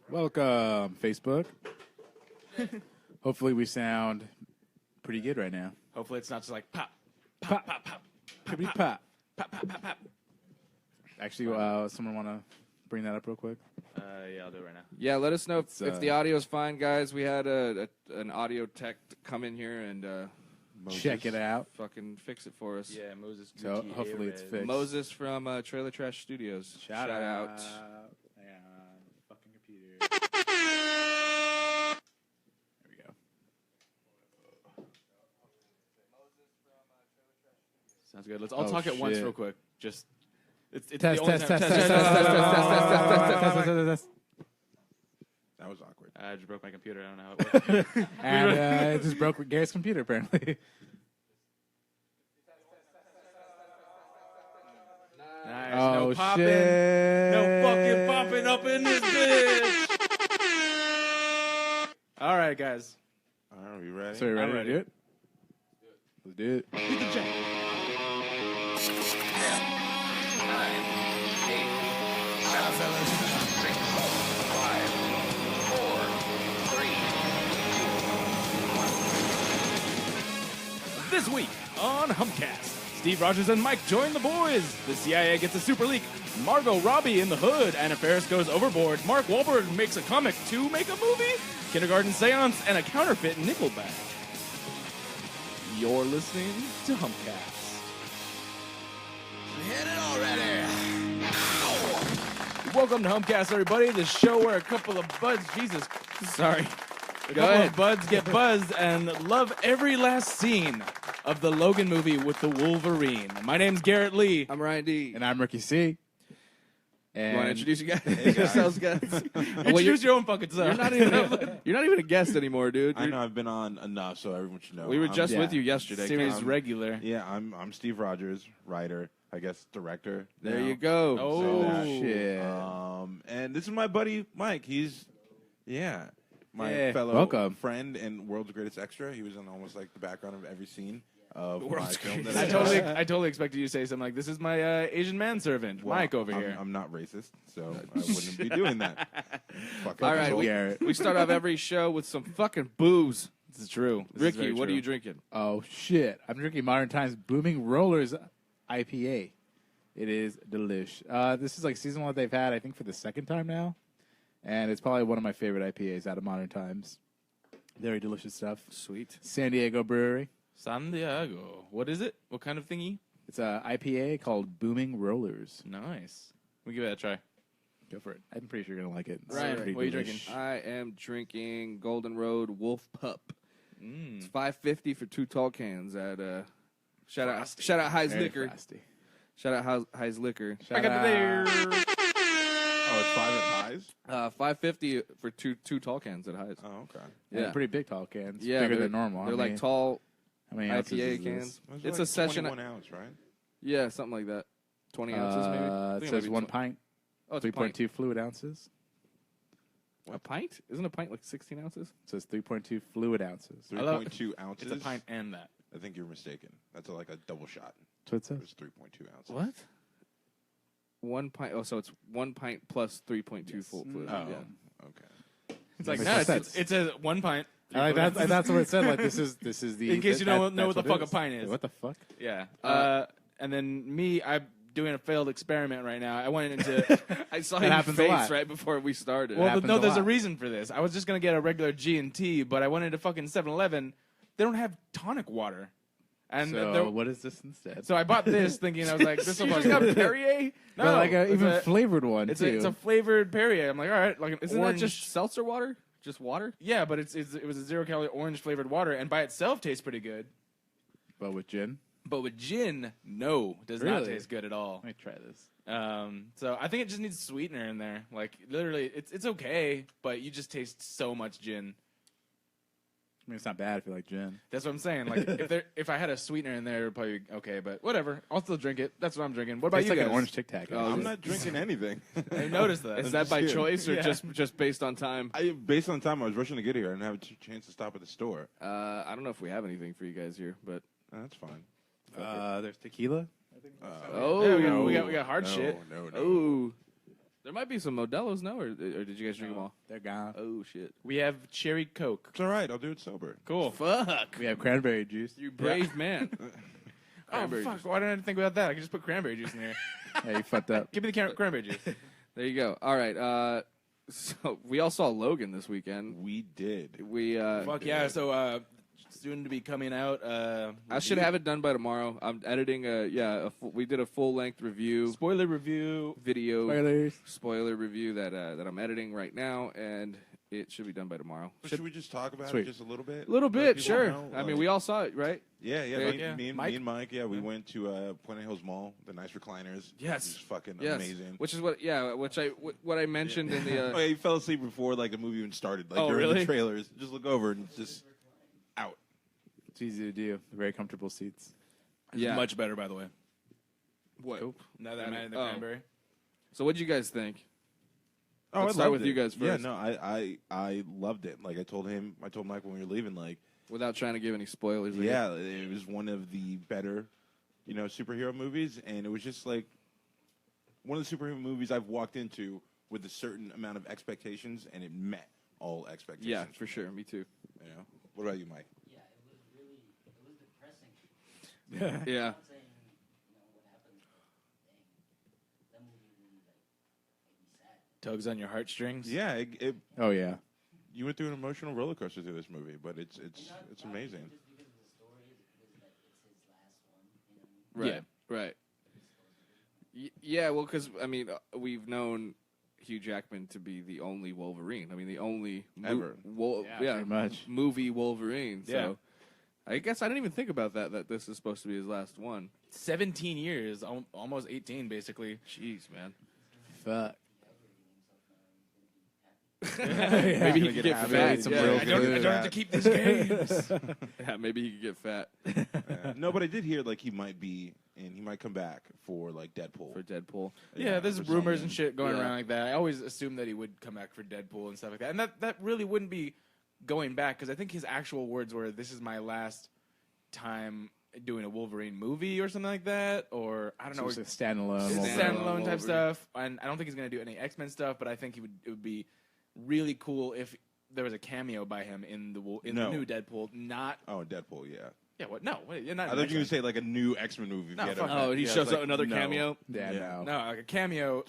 Welcome, Facebook. Hopefully we sound pretty good right now. Hopefully it's not just like pop, pop, pop, pop, Pippity pop, pop. pop, pop, pop, pop. Actually, someone want to bring that up real quick? Yeah, I'll do it right now. Yeah, let us know if the audio's fine, guys. We had an audio tech come in here and Check it out. fucking fix it for us. Yeah, Moses. So Gucci, hopefully it's A-Red. fixed. Moses from Trailer Trash Studios. Shout out. out. Fucking computer. There we go. Sounds good. Let's all talk at once real quick. Just it's Test, the only test, time- test, test, test, test, test, test, test, test, test. That was awkward. I just broke my computer. I don't know how it works. And it just broke Gary's computer, apparently. Nice. Oh, No popping. shit. No fucking popping up in this bitch. All right, guys. All right, are we ready? So you ready I'm to ready. do it? Let's do it. Hit the check. 9, 8, 7, 6, 5, 4, 3, 2, 1. This week on Humpcast, Steve Rogers and Mike join the boys. The CIA gets a super leak. Margot Robbie in the hood. Anna Faris goes overboard. Mark Wahlberg makes a comic to make a movie. Kindergarten seance and a counterfeit Nickelback. You're listening to Humpcast. Hit it already. Welcome to Humpcast, everybody. The show where a couple of buds, sorry. A couple ahead. of buds get buzzed and love every last scene of the Logan movie with the Wolverine. My name's Garrett Lee. I'm Ryan D. And I'm Ricky C. And You want to introduce you guys? yourselves, guys? Introduce your own fucking self. You're not even a guest anymore, dude. I know I've been on enough, so everyone should know. We were I'm- just yeah. with you yesterday. Series Cam. regular. Yeah, I'm Steve Rogers, writer, I guess director. There now. you go. Oh, Say that. shit. And this is my buddy Mike. He's my Yeah, fellow welcome. friend and world's greatest extra. He was in almost like the background of every scene of my World's film. That I did. totally expected you to say something like, "This is my Asian manservant, Well, Mike over I'm, here." I'm not racist, so I wouldn't be doing that. Fucking All right, asshole. Garrett. We start off every show with some fucking booze. This is true. This is Ricky, very what are true. you drinking? Oh, shit. I'm drinking Modern Times Booming Rollers IPA. It is delish. This is like season one they've had, I think, for the second time now. And it's probably one of my favorite IPAs out of Modern Times. Very delicious stuff. Sweet. San Diego Brewery. San Diego. What is it? What kind of thingy? It's a IPA called Booming Rollers. Nice. We'll give it a try. Go for it. I'm pretty sure you're going to like it. It's Ryan, pretty what are you delish. drinking? I am drinking Golden Road Wolf Pup. Mm. It's $5.50 for 2 tall cans at shout out High's Very Liquor. frosty. Shout out High's Liquor. Shout I got the beer. Oh, it's 5 at highs? $5.50 for two tall cans at High's. Oh, okay. Yeah, pretty big tall cans. Yeah, bigger they're- than normal. They're How like many- tall How many ounces IPA is this? cans. Those It's are a session. 21 ounce, right? Yeah, something like that. 20 ounces maybe. I It think it says might be 1 tw- pint, Oh, it's a pint. 3.2 fluid ounces. A pint? Isn't a pint like 16 ounces? It says 3.2 fluid ounces. 3.2 ounces. It's a pint and that. I think you're mistaken. That's like a double shot. That's what it says. It's 3.2 ounces. What? 1 pint. Oh, so it's 1 pint plus 3.2 full fluid. Oh, Yeah. okay. It's like, Makes no, no it's, sense. it's a 1 pint. That's what it said. Like this is the. In case you don't know what the that's fuck it a is. pint is. What the fuck? Yeah. And then me, I'm doing a failed experiment right now. I went into... I saw That your happens a face lot. right before we started. Well, happens no, a there's a lot. reason for this. I was just going to get a regular G&T, but I went into fucking 7-Eleven. They don't have tonic water. And So what is this instead? so I bought this thinking, I was like, this will you fucking just got Perrier? No, But like it's even a- flavored one it's too. a flavored Perrier. I'm like, all right, like Isn't orange. that just seltzer water? Just water? Yeah, but it was a 0-calorie orange flavored water, and by itself tastes pretty good. but with gin. But with gin, no, does not Really? taste good at all. Let me try this. So I think it just needs sweetener in there. Like literally, it's okay, but you just taste so much gin. I mean, it's not bad if you like gin. That's what I'm saying. Like if I had a sweetener in there, it would probably be okay. But whatever, I'll still drink it. That's what I'm drinking. What about It's you like guys? an orange Tic Tac. I'm not drinking anything. I noticed that. Is that just by kidding. choice or Yeah. just based on time? Based on time, I was rushing to get here. I didn't have a chance to stop at the store. I don't know if we have anything for you guys here, but That's fine. There's tequila. oh, Yeah, we got hard no, shit. No, no. oh, There might be some Modelo's, no? Or did you guys drink them all? They're gone. Oh, shit. We have cherry Coke. It's all right. I'll do it sober. Cool. Fuck. We have cranberry juice. You brave man. Oh, Cranberry fuck. juice. Why didn't I think about that? I could just put cranberry juice in there. Yeah, you fucked up. Give me the cranberry juice. There you go. All right. So we all saw Logan this weekend. We did. We Fuck yeah. So, soon to be coming out. I should have it done by tomorrow. I'm editing we did a full-length review, spoiler review. video Spoilers. spoiler review that I'm editing right now, and it should be done by tomorrow. Should we just talk about Sweet. it just a little bit? A little Let bit, people sure. know, I mean, like- we all saw it, right? Yeah, Yeah, like yeah. me Mike? and Mike, we went to Point Hills Mall, the nice recliners. Yes. Which is fucking Yes. amazing. Which is what I mentioned in the. Oh, yeah, he fell asleep before like the movie even started. Like Oh, during really? the trailers, just look over and it's just out. It's easy to do. Very comfortable seats. Yeah. Much better, by the way. What? Now that I'm adding the Oh. cranberry. So what did you guys think? Oh, Let's I start loved with you it. guys Yeah, first. no, I loved it. Like I told Mike when we were leaving, like, Without trying to give any spoilers. again. yeah, it was one of the better, superhero movies, and it was just like one of the superhero movies I've walked into with a certain amount of expectations, and it met all expectations. Yeah, for sure. Me too. You know? What about you, Mike? Yeah, it was depressing. Yeah. I'm not saying, what happened. Dang, that movie really made me sad. Tugs on your heartstrings. Yeah, Oh yeah. you went through an emotional roller coaster through this movie, but it's Not amazing. Just because of the story, because like it's his last one. Right. Right. Yeah. Well, because I mean, we've known Hugh Jackman to be the only Wolverine. I mean, the only Ever. Yeah, pretty much. movie Wolverine. So Yeah. I guess I didn't even think about that this is supposed to be his last one. 17 years, almost 18, basically. Jeez, man. Fuck. Maybe he could get happy, fat. some Yeah. real I don't have to keep these games. Yeah, maybe he could get fat No, but I did hear like he might be, and he might come back for like Deadpool. for Deadpool. Yeah, there's or rumors something. and shit going Yeah. around like that. I always assumed that he would come back for Deadpool and stuff like that. And that really wouldn't be going back, because I think his actual words were, "This is my last time doing a Wolverine movie," or something like that. Or, I don't So know. it's a standalone. It's Wolverine. Standalone Wolverine. type stuff. And I don't think he's going to do any X-Men stuff, but I think it would be really cool if there was a cameo by him in the No. new Deadpool. Not, Oh, Deadpool, yeah. yeah, what? No, wait, you're not. I thought you were going to say like a new X-Men movie. No, Get fuck it. that. Oh, he Yeah, shows it's up like, another no. cameo. Yeah, Yeah. no. No, like a cameo,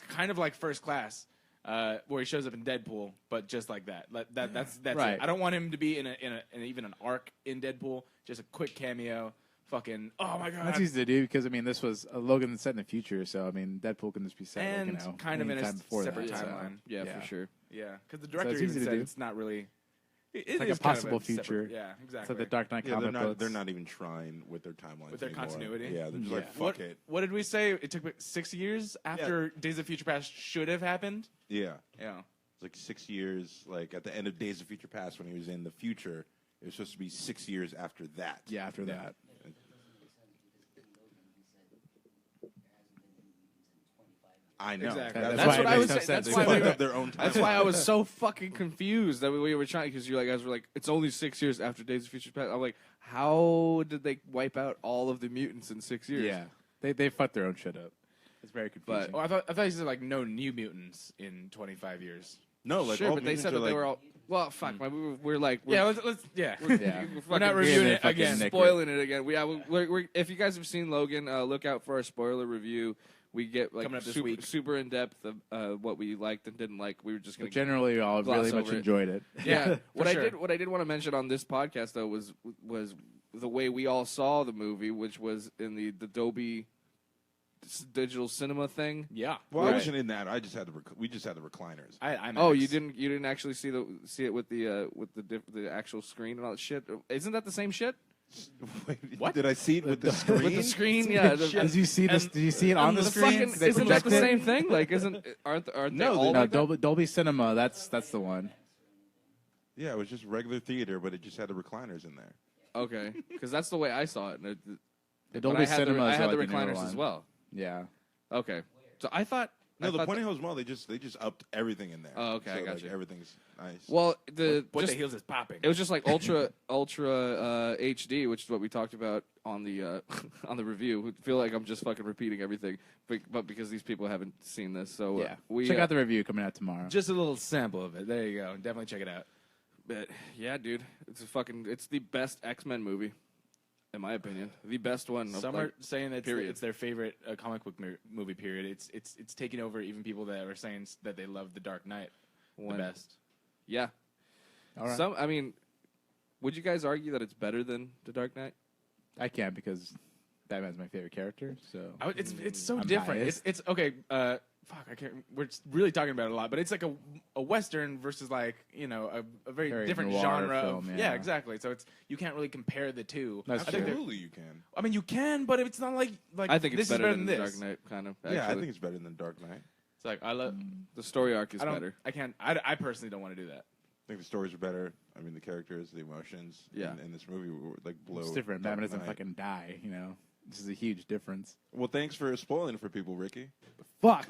kind of like First Class, where he shows up in Deadpool, but just like that. That's Right. it. I don't want him to be in even an arc in Deadpool. Just a quick cameo. Fucking, oh my god. That's easy to do because I mean this was Logan set in the future, so I mean Deadpool can just be set And like, kind of in a anytime before separate that, so. timeline. Yeah, Yeah. for sure. Yeah, because the director it's even easy to said do. it's not really. It like a is kind of possible separate- future. Yeah, It's exactly. like the Dark Knight Yeah, comic books. they're not even trying with their timelines With their anymore. continuity? Yeah, they're just like, Yeah. fuck it. What did we say? It took 6 years after Days of Future Past should have happened. Yeah. Yeah. It's like 6 years, like at the end of Days of Future Past when he was in the future, it was supposed to be 6 years after that. Yeah, after that. I know. Exactly. That's That's why what it I makes was no saying. sense. That's They why we fucked were, up their own timeline. That's why I was so fucking confused that we were trying, because you guys were like, it's only 6 years after Days of Future Past. I'm like, how did they wipe out all of the mutants in 6 years? Yeah, they fucked their own shit up. It's very confusing. Oh, I thought you said like no new mutants in 25 years. No, like sure, all but they mutants said are that they like- were all. Well, fuck, we're like, Yeah, let's yeah. yeah, We're not fucking reviewing being it a fucking again. Nick. spoiling it again. If you guys have seen Logan, look out for our spoiler review. We get like Coming up this super, week. super in depth of what we liked and didn't like. We were just but gonna generally, all gloss really much over it. enjoyed it. Yeah, what sure. I did want to mention on this podcast though was the way we all saw the movie, which was in the Dolby digital cinema thing. Yeah. Well, I Right. wasn't in that. I just had we just had the recliners. I'm Oh, you didn't actually see it with the actual screen and all that shit. Isn't that the same shit? Wait, What? Did I see it with the screen? With the screen, yeah. Did you see this? And- Did you see it on the The screen? fucking, They isn't that the projected it? same thing? Like, aren't they No, all No, like that? Dolby Cinema. That's the one. Yeah, it was just regular theater, but it just had the recliners in there. Okay, because that's the way I saw it. And The but Dolby I had Cinema. I is had the like newer recliners one. as well. Yeah. Okay, so I thought No, I the thought Pointy Hills Mall, they just upped everything in there. Oh, okay, I so, got like, you. everything's nice. Well, the What just, the heels is popping. it was just like ultra HD, which is what we talked about on the on the review. I feel like I'm just fucking repeating everything, but because these people haven't seen this, so Yeah. we Check out the review coming out tomorrow. Just a little sample of it. There you go. Definitely check it out. But yeah, dude, it's the best X-Men movie, in my opinion. The best one. Some are saying that period. it's their favorite comic book movie. Period. It's taking over even people that are saying that they love The Dark Knight the best. Yeah. All right. I mean, would you guys argue that it's better than The Dark Knight? I can't because Batman's my favorite character. So It's so I'm different. biased. It's okay. Fuck, I can't. We're really talking about it a lot, but it's like a western versus like a very different noir genre. film, of, yeah. exactly. So you can't really compare the two. That's I think true. Absolutely, you can. I mean, you can, but it's not like I think it's this is better than than this. The Dark Knight, kind of. Yeah, I actually. think it's better than Dark Knight. It's like I love. the story arc is I don't. better. I can't. I personally don't want to do that. I think the stories are better. I mean, the characters, the emotions Yeah. in this movie were like blow. It's different. Dark Batman doesn't Knight. fucking die. This is a huge difference. Well, thanks for spoiling it for people, Ricky. Fuck.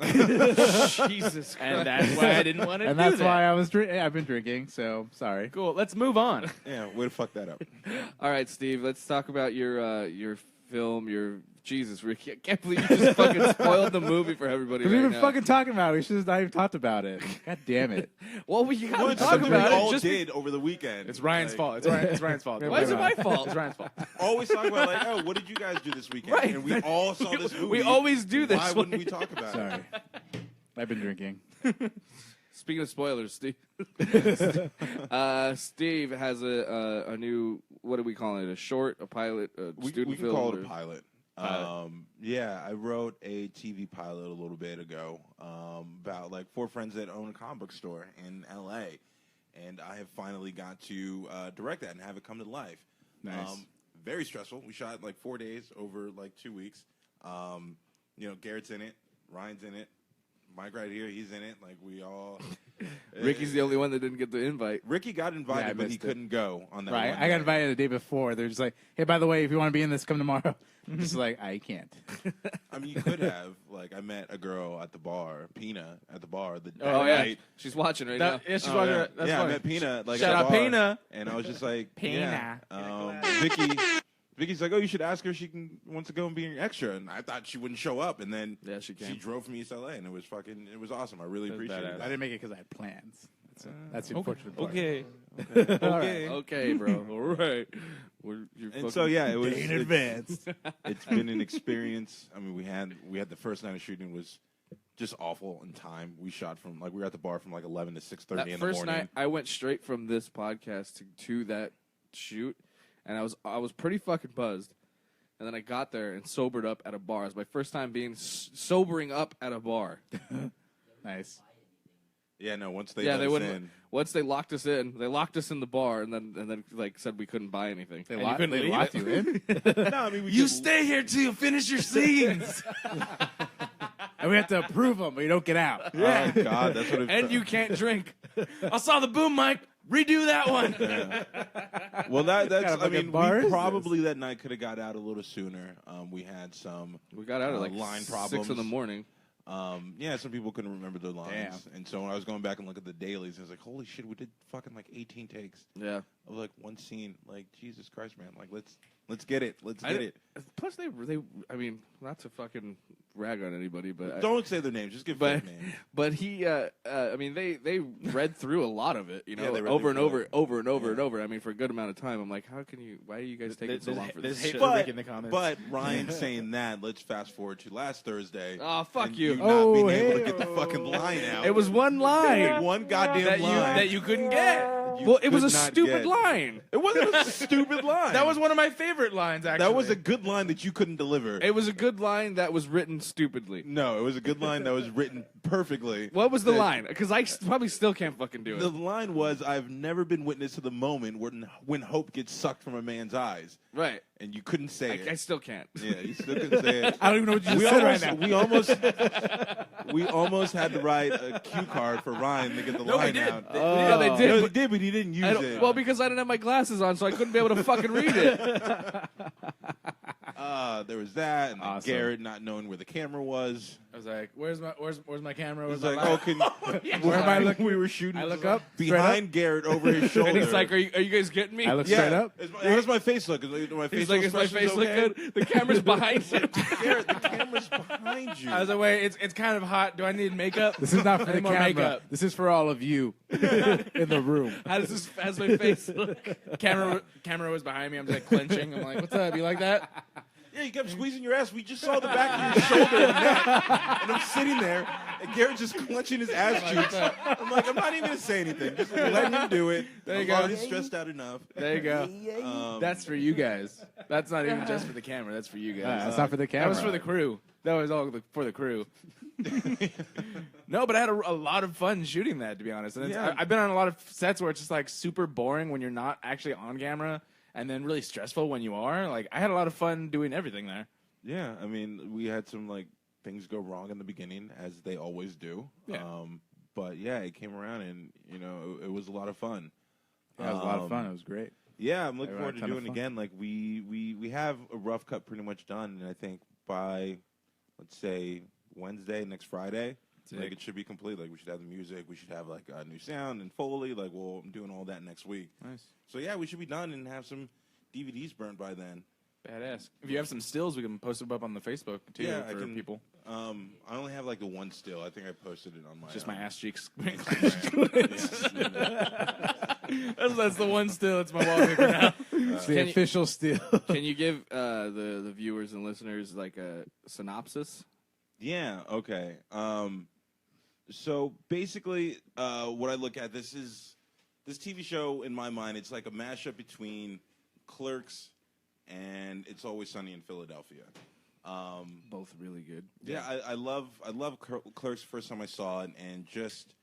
Jesus, And that's why I didn't want to And do that's that. why I've been drinking. So sorry. Cool. Let's move on. Yeah, way to fuck that up. All right, Steve. Let's talk about your film. Jesus, Ricky. I can't believe you just fucking spoiled the movie for everybody. Because Right we've been now. fucking talking about it. We should have not even talked about it. God damn it. Well, you gotta Well, it's talk something about we it. all Just did over the weekend. It's Ryan's Like, fault. It's Ryan's fault. Yeah, Why is it my Right. fault? It's Ryan's fault. Always talk about like, oh, what did you guys do this weekend? Right. And we all saw this movie. We always do this. Why wouldn't we talk about it? Sorry. I've been drinking. Speaking of spoilers, Steve. Steve has a new. What are we calling it? A short, a pilot, a We student can film. call it or- a pilot. Pilot. Yeah, I wrote a TV pilot a little bit ago about like 4 friends that own a comic book store in LA, and I have finally got to direct that and have it come to life. Nice. Very stressful. We shot like 4 days over like 2 weeks. Garrett's in it, Ryan's in it, Mike right here, he's in it. Like we all. Ricky's the only one that didn't get the invite. Ricky got invited, Yeah, I but he missed it. couldn't go on that. Right. one I got day. invited the day before. They're just like, hey, by the way, if you want to be in this, come tomorrow. I'm just like, I can't. I mean, you could have. Like, I met a girl at the bar, Pina, at the bar. Oh, yeah. night. She's watching right That, now. yeah, she's Oh, watching yeah. it. That's yeah, I funny. met Pina. Like, Shout at out the bar, Pina. And I was just like, Pina. yeah. Vicky's like, oh, you should ask her if she wants to go and be an extra. And I thought she wouldn't show up. And then Yeah, she she can. drove from East LA, and it was awesome. I really appreciate badass. I it. didn't make it because I had plans. That's the unfortunate part. Okay. Okay. Okay, bro. All right. And so yeah, it was Day in advance. It's been an experience. I mean, we had the first night of shooting was just awful in time. We shot from we were at the bar from 11 to 6:30 That in the first morning. night, I went straight from this podcast to that shoot, and I was pretty fucking buzzed. And then I got there and sobered up at a bar. It was my first time being sobering up at a bar. Nice. Yeah, no. Once they Yeah, let they us wouldn't. in, Once they locked us in, they locked us in the bar, and then said we couldn't buy anything. They, you locked, couldn't they leave locked it? you in? no, I mean we You could- stay here till you finish your scenes. And we have to approve them, but you don't get out. Oh God, that's what it And you can't drink. I saw the boom mic. Redo that one. Well, that's. Gotta I fucking mean, bar we is probably that night could have got out a little sooner. We had some. We got out at like line 6 problems. in the morning. Yeah, some people couldn't remember their lines, Damn. and so when I was going back and look at the dailies, I was like, "Holy shit, we did fucking 18 takes Yeah. of one scene." Like, Jesus Christ, man! Let's get it. Let's get it. Plus, they. I mean, not to fucking rag on anybody, but Don't say their names. Just give but fake names. but he. I mean, they read through a lot of it. You Yeah, know, they read over and through over, it. over and over and over. I mean, for a good amount of time. I'm like, how can you? Why are you guys taking so long for there's this hate shit? for Rick in the comments. But Ryan saying that, let's fast forward to last Thursday. Oh, fuck and you. not Oh, being able to get the hey-o. fucking line out. It was one line one goddamn that line. you couldn't get. You well, it was a could not stupid get. line. It wasn't a stupid line. That was one of my favorite lines. Actually, That was a good line that you couldn't deliver. It was a good line that was written stupidly. No, it was a good line that was written perfectly. What was the That- line? Because I probably still can't fucking do The it. line was, "I've never been witness to the moment when hope gets sucked from a man's eyes," Right. and you couldn't say it. I still can't. Yeah, you still couldn't say it. I don't even know what you just said right now. We almost had to write a cue card for Ryan to get the line did. out. Yeah, they No, did. he but did, but he didn't use I don't- it. well, because I didn't have my glasses on, so I couldn't be able to fucking read it. there was that, and then Awesome. Garrett not knowing where the camera was. I was like, "Where's my camera? He's Where's like, my "Oh, can Where am I we looking? were shooting." I look up, straight behind Garrett over his shoulder. And he's like, are you guys getting me? I look "Yeah, straight up. How does my face look? Is my He's facial like, is my expressions face look okay?" good? The camera's behind him. Garrett, the camera's behind you. I was like, wait, it's kind of hot. Do I need makeup? This is not for I the need more camera. makeup. This is for all of you in the room. How's my face look? Camera was behind me. I'm like clenching. I'm like, what's up? You like that? Yeah, you kept squeezing your ass. We just saw the back of your shoulder and neck. And I'm sitting there, and Garrett's just clenching his ass cheeks. I'm like, I'm not even going to say anything. Just let him do it. There you I'm go. already stressed out enough. There you go. That's for you guys. That's not even just for the camera. That's for you guys. That's not for the camera. That was for the crew. That was all for the crew. No, but I had a lot of fun shooting that, to be honest. And Yeah. I've been on a lot of sets where it's just like super boring when you're not actually on camera, and then really stressful when you are. Like, I had a lot of fun doing everything there. Yeah, I mean, we had some, like, things go wrong in the beginning, as they always do. Yeah. But, yeah, it came around, and, you know, it was a lot of fun. Yeah, it was a lot of fun. It was great. Yeah, I'm looking Everyone forward had to a ton doing of it fun. again. Like, we have a rough cut pretty much done, and I think by, let's say, Wednesday, next Friday, like, it should be complete. Like, we should have the music. We should have, like, a new sound and Foley. Like, well, I'm doing all that next week. Nice. So, yeah, we should be done and have some DVDs burned by then. Badass. If you have some stills, we can post them up on the Facebook, too, Yeah, for I can, people. I only have, like, the one still. I think I posted it on my... Just my ass cheeks. Yeah. That's the one still. It's my wallpaper now. It's the Can you- official steal. Can you give the viewers and listeners like a synopsis? Yeah, okay. So basically, what I look at, this TV show, in my mind, it's like a mashup between Clerks and It's Always Sunny in Philadelphia. Both really good. Yeah, I love Clerks first time I saw it, and just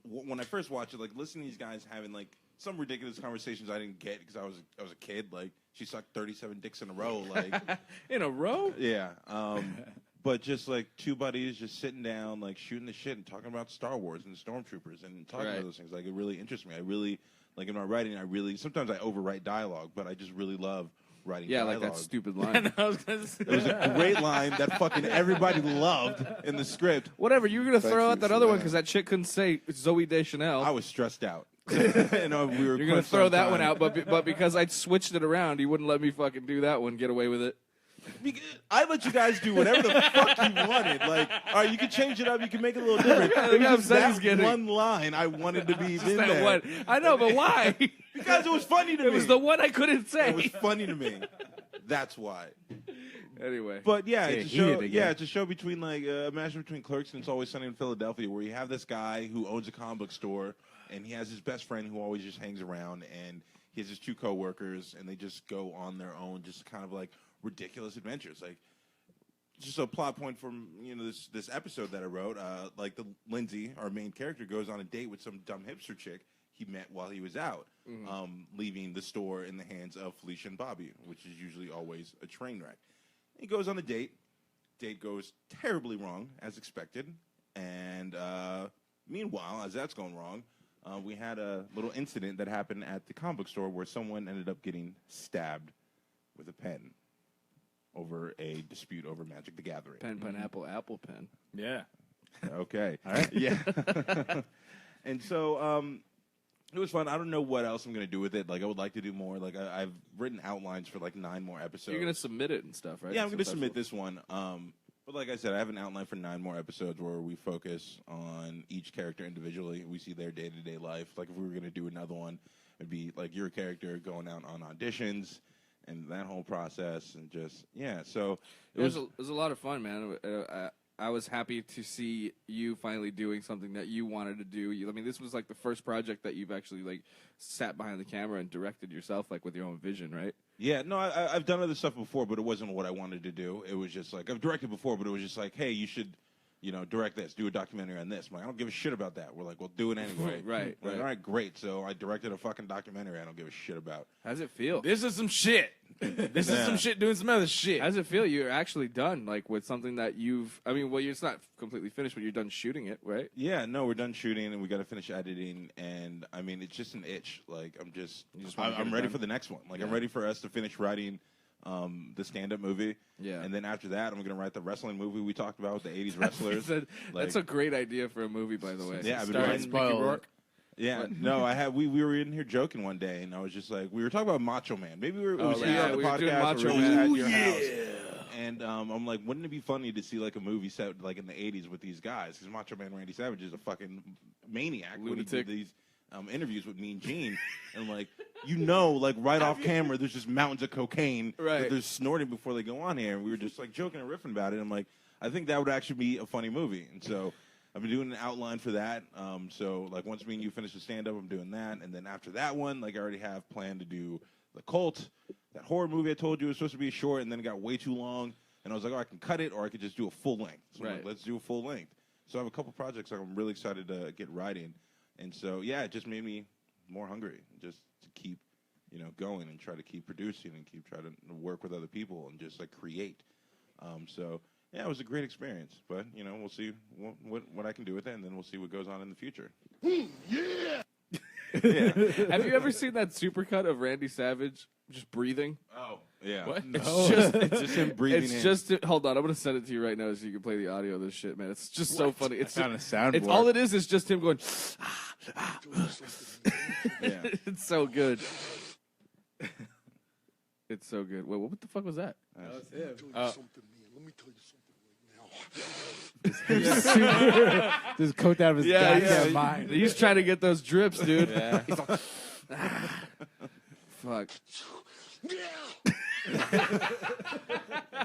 when I first watched it, like listening to these guys having like some ridiculous conversations I didn't get because I was a kid. Like she sucked 37 dicks in a row. Like In a row? yeah. But just like two buddies just sitting down, like shooting the shit and talking about Star Wars and the Stormtroopers and talking Right. about those things. Like it really interests me. I really like in my writing. Sometimes I overwrite dialogue, but I just really love writing. Yeah, dialogue. like that stupid line. I was gonna say. It was a great line that fucking everybody loved in the script. Whatever, you were gonna throw out that other one Yeah. because that chick couldn't say Zoe Deschanel. I was stressed out. We were You're gonna throw that one out, but because I switched it around, you wouldn't let me fucking do that one. Get away with it. I let you guys do whatever the fuck you wanted. Like, all right, you can change it up, you can make it a little different. Yeah, It was I'm just saying that he's getting- one line I wanted to be in That there. one. I know, but why? Because it was funny to me. It was the one I couldn't say. It was funny to me. That's why. Anyway, But yeah, Yeah, it's a heat show. it again. Yeah, it's a show between like a mashup between Clerks and It's Always Sunny in Philadelphia, where you have this guy who owns a comic book store, and he has his best friend who always just hangs around, and he has his two coworkers, and they just go on their own, just kind of like ridiculous adventures. Like just a plot point from this episode that I wrote. Like the Lindsay, our main character, goes on a date with some dumb hipster chick he met while he was out, leaving the store in the hands of Felicia and Bobby, which is usually always a train wreck. He goes on a date. Date goes terribly wrong, as expected. And meanwhile, as that's going wrong, we had a little incident that happened at the comic book store where someone ended up getting stabbed with a pen over a dispute over Magic the Gathering. pen, pineapple, apple pen. Yeah. Okay. All right. Yeah. And so it was fun. I don't know what else I'm going to do with it. Like, I would like to do more. Like, I've written outlines for, like, 9 more episodes. You're gonna submit it and stuff, right? Yeah, I'm going to Sometimes submit this one. But like I said, I have an outline for 9 more episodes where we focus on each character individually. We see their day-to-day life. Like, if we were going to do another one, it'd be, like, your character going out on auditions and that whole process and just, yeah. So it was It was a lot of fun, man. I was happy to see you finally doing something that you wanted to do. I mean, this was like the first project that you've actually like sat behind the camera and directed yourself, like with your own vision, right? Yeah, no, I've done other stuff before, but it wasn't what I wanted to do. It was just like, I've directed before, but it was just like, hey, you should, direct this, do a documentary on this. I'm like, I don't give a shit about that. We're like, well, do it anyway. Right. Like, all right, great. So I directed a fucking documentary I don't give a shit about. How's it feel? This is some shit. This is some shit doing some other shit. How does it feel? You're actually done, like with something that it's not completely finished, but you're done shooting it, right? Yeah, no, we're done shooting and we got to finish editing. And I mean, it's just an itch. Like, just wanna get I'm it ready done? for the next one. Like, I'm ready for us to finish writing the stand-up movie. Yeah. And then after that, I'm going to write the wrestling movie we talked about with the 80s wrestlers. That's a great idea for a movie, by the way. Yeah, I've been Starring writing. Mickey Rourke. Yeah, no, we were in here joking one day, and I was just like, we were talking about Macho Man. Maybe we were Oh, here yeah, on the we were doing podcast Macho or we Man. were at your house. And I'm like, wouldn't it be funny to see like a movie set like in the 80s with these guys? Because Macho Man Randy Savage is a fucking maniac when he Lunatic. did these interviews with Mean Gene. And like, like right off camera, there's just mountains of cocaine Right. that they're snorting before they go on here. And we were just like joking and riffing about it. I'm like, I think that would actually be a funny movie. And so I've been doing an outline for that. So like once me and you finish the stand-up, I'm doing that. And then after that one, like I already have planned to do The Cult, that horror movie I told you was supposed to be short, and then it got way too long. And I was like, oh, I can cut it, or I could just do a full length. So I'm like, Right. let's do a full length. So I have a couple projects I'm really excited to get writing. And so, yeah, it just made me more hungry just to keep, going and try to keep producing and keep trying to work with other people and just, like, create. So, yeah, it was a great experience. But, we'll see what I can do with it, and then we'll see what goes on in the future. Have you ever seen that supercut of Randy Savage just breathing? Oh, yeah. What? It's just him breathing in. Hold on, I'm gonna send it to you right now so you can play the audio of this shit, man. It's just so funny. It's found a soundboard. It's all it is just him going. Yeah. It's so good. It's so good. Wait, what the fuck was that? Let me tell you something, man. Let me tell you something right now. Just coat out of his goddamn mind. He's trying to get those drips, dude. Yeah. He's like, fuck.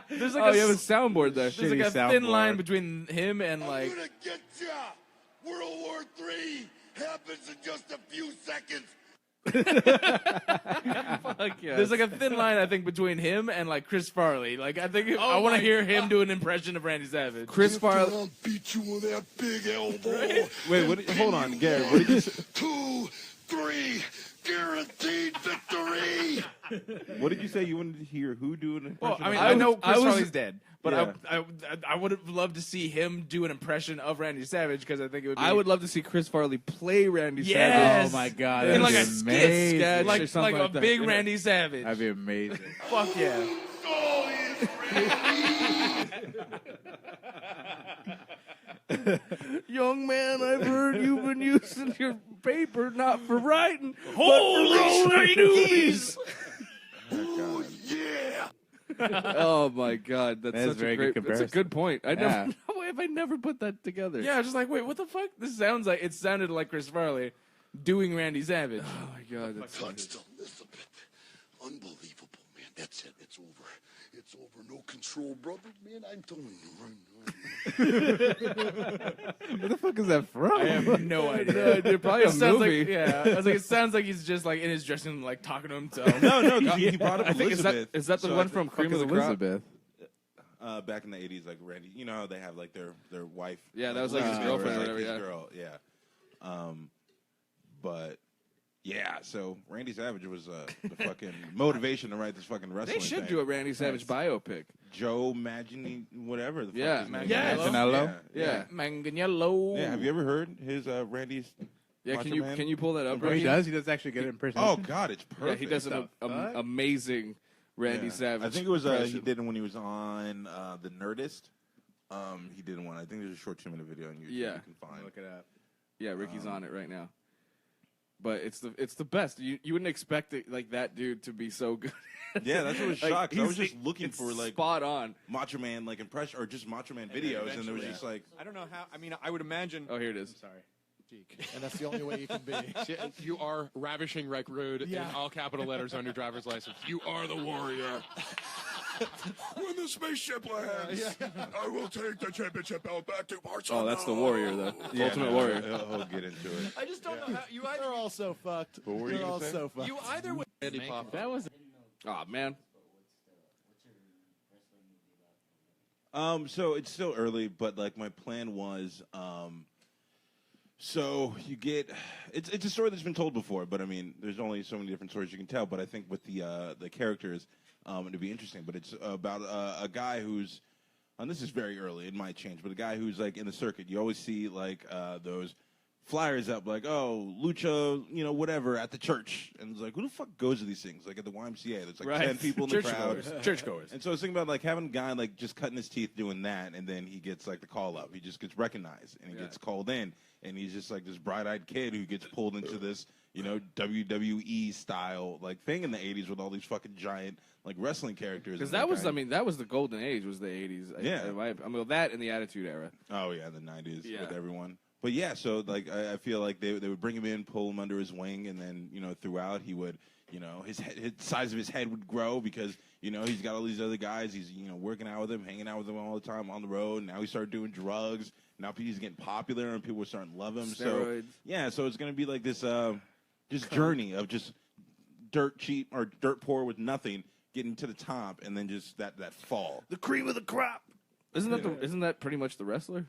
There's Oh, like you have a soundboard there. there's like a shitty thin soundboard. line between him and like. I'm gonna get ya! World War III happens in just a few seconds. Fuck yeah. There's like a thin line, I think, between him and like Chris Farley. Like I think I want to hear him do an impression of Randy Savage. Chris Farley. I'll beat you with that big elbow. Wait, hold on, Gary. What did you say? 2, 3, guaranteed victory. What did you say? You wanted to hear who do an impression? Well, I mean, of I know I Chris was- Farley's dead, but Yeah. I would have loved to see him do an impression of Randy Savage because I think it would be. I would love to see Chris Farley play Randy Yes! Savage. Oh my god, in that'd like be a skit, amazing. sketch. or like something a like that. big Yeah. Randy Savage. That'd be amazing. Fuck yeah. Oh, Young man, I've heard you've been using your paper not for writing, Holy duties. yeah. Oh my god, that's That is such very a good great. That's a comparison. good point. I Yeah. never. Why have I never put that together? Yeah, just like wait, what the fuck? This sounds like it sounded like Chris Farley doing Randy Savage. Oh my god, that's so good. Touched Elizabeth. Unbelievable, man. That's it. It's over. It's over. No control, brother. Man, I'm telling you right now. Where the fuck is that from? I have no idea. No idea. Probably a It sounds movie. like yeah. I was like, it sounds like he's just like in his dressing room, like talking to himself. No, he brought up I think Elizabeth. is that the So one I from think- Cream of the Crop? Elizabeth. back in the 80s, like Randy, you know how they have like their wife. Yeah, that was like his Elizabeth girlfriend or was, whatever, his yeah. girl, yeah. But yeah, so Randy Savage was the fucking motivation to write this fucking wrestling. They should thing. do a Randy Savage biopic. Joe Magini, whatever. The Yeah, fuck his name Yes. is. Manganiello? Yeah. Manganiello. Yeah, have you ever heard his Randy's? Yeah, Macho can Man? you pull that up? Oh, he Ricky? does? He does actually get it in person. Oh God, it's Yeah, perfect. he does an fuck? amazing Randy Yeah. Savage. I think it was he impression. did it when he was on the Nerdist. He did one. I think there's a short 2-minute video on YouTube Yeah. you can find. Look it up. Yeah, Ricky's on it right now. But it's the best. You wouldn't expect it like that dude to be so good. Yeah, that's what was Like, shocked. I was he's- just looking it's for like spot on. Macho Man like impression or just Macho Man videos, and there was eventually- just like I don't know how. I mean, I would imagine. Oh, here it is. Sorry. And that's the only way you can be. You are ravishing Rick Rude in all capital letters on your driver's license. You are the warrior. When the spaceship lands, I will take the championship belt back to Barcelona. Oh, that's the warrior though. Ultimate Warrior. He'll get into it. I just don't know how you either. They're all so fucked. What were you They're gonna all say? so fucked. You either would. Andy Pop. That was. Oh man. So it's still early, but like my plan was, so you get, it's a story that's been told before, but I mean, there's only so many different stories you can tell. But I think with the characters, it'd be interesting. But it's about a guy who's, and this is very early, it might change, but a guy who's like in the circuit. You always see like those flyers up like, oh, lucha, whatever at the church, and it's like, who the fuck goes to these things? Like at the YMCA, there's like 10 people in the crowd. Churchgoers. And so I was thinking about like having a guy like just cutting his teeth doing that, and then he gets like the call up. He just gets recognized, and he gets called in, and he's just like this bright-eyed kid who gets pulled into this, WWE style like thing in the '80s with all these fucking giant like wrestling characters. Because that was the golden age was the '80s. That and the Attitude Era. Oh yeah, the '90s with everyone. But yeah, so like I feel like they would bring him in, pull him under his wing, and then throughout he would his size of his head would grow because he's got all these other guys. He's working out with him, hanging out with him all the time on the road. Now he started doing drugs. Now he's getting popular and people are starting to love him. Steroids. So yeah, so it's gonna be like this just journey of just dirt cheap or dirt poor with nothing, getting to the top, and then just that fall, the cream of the crop. Isn't that pretty much The Wrestler?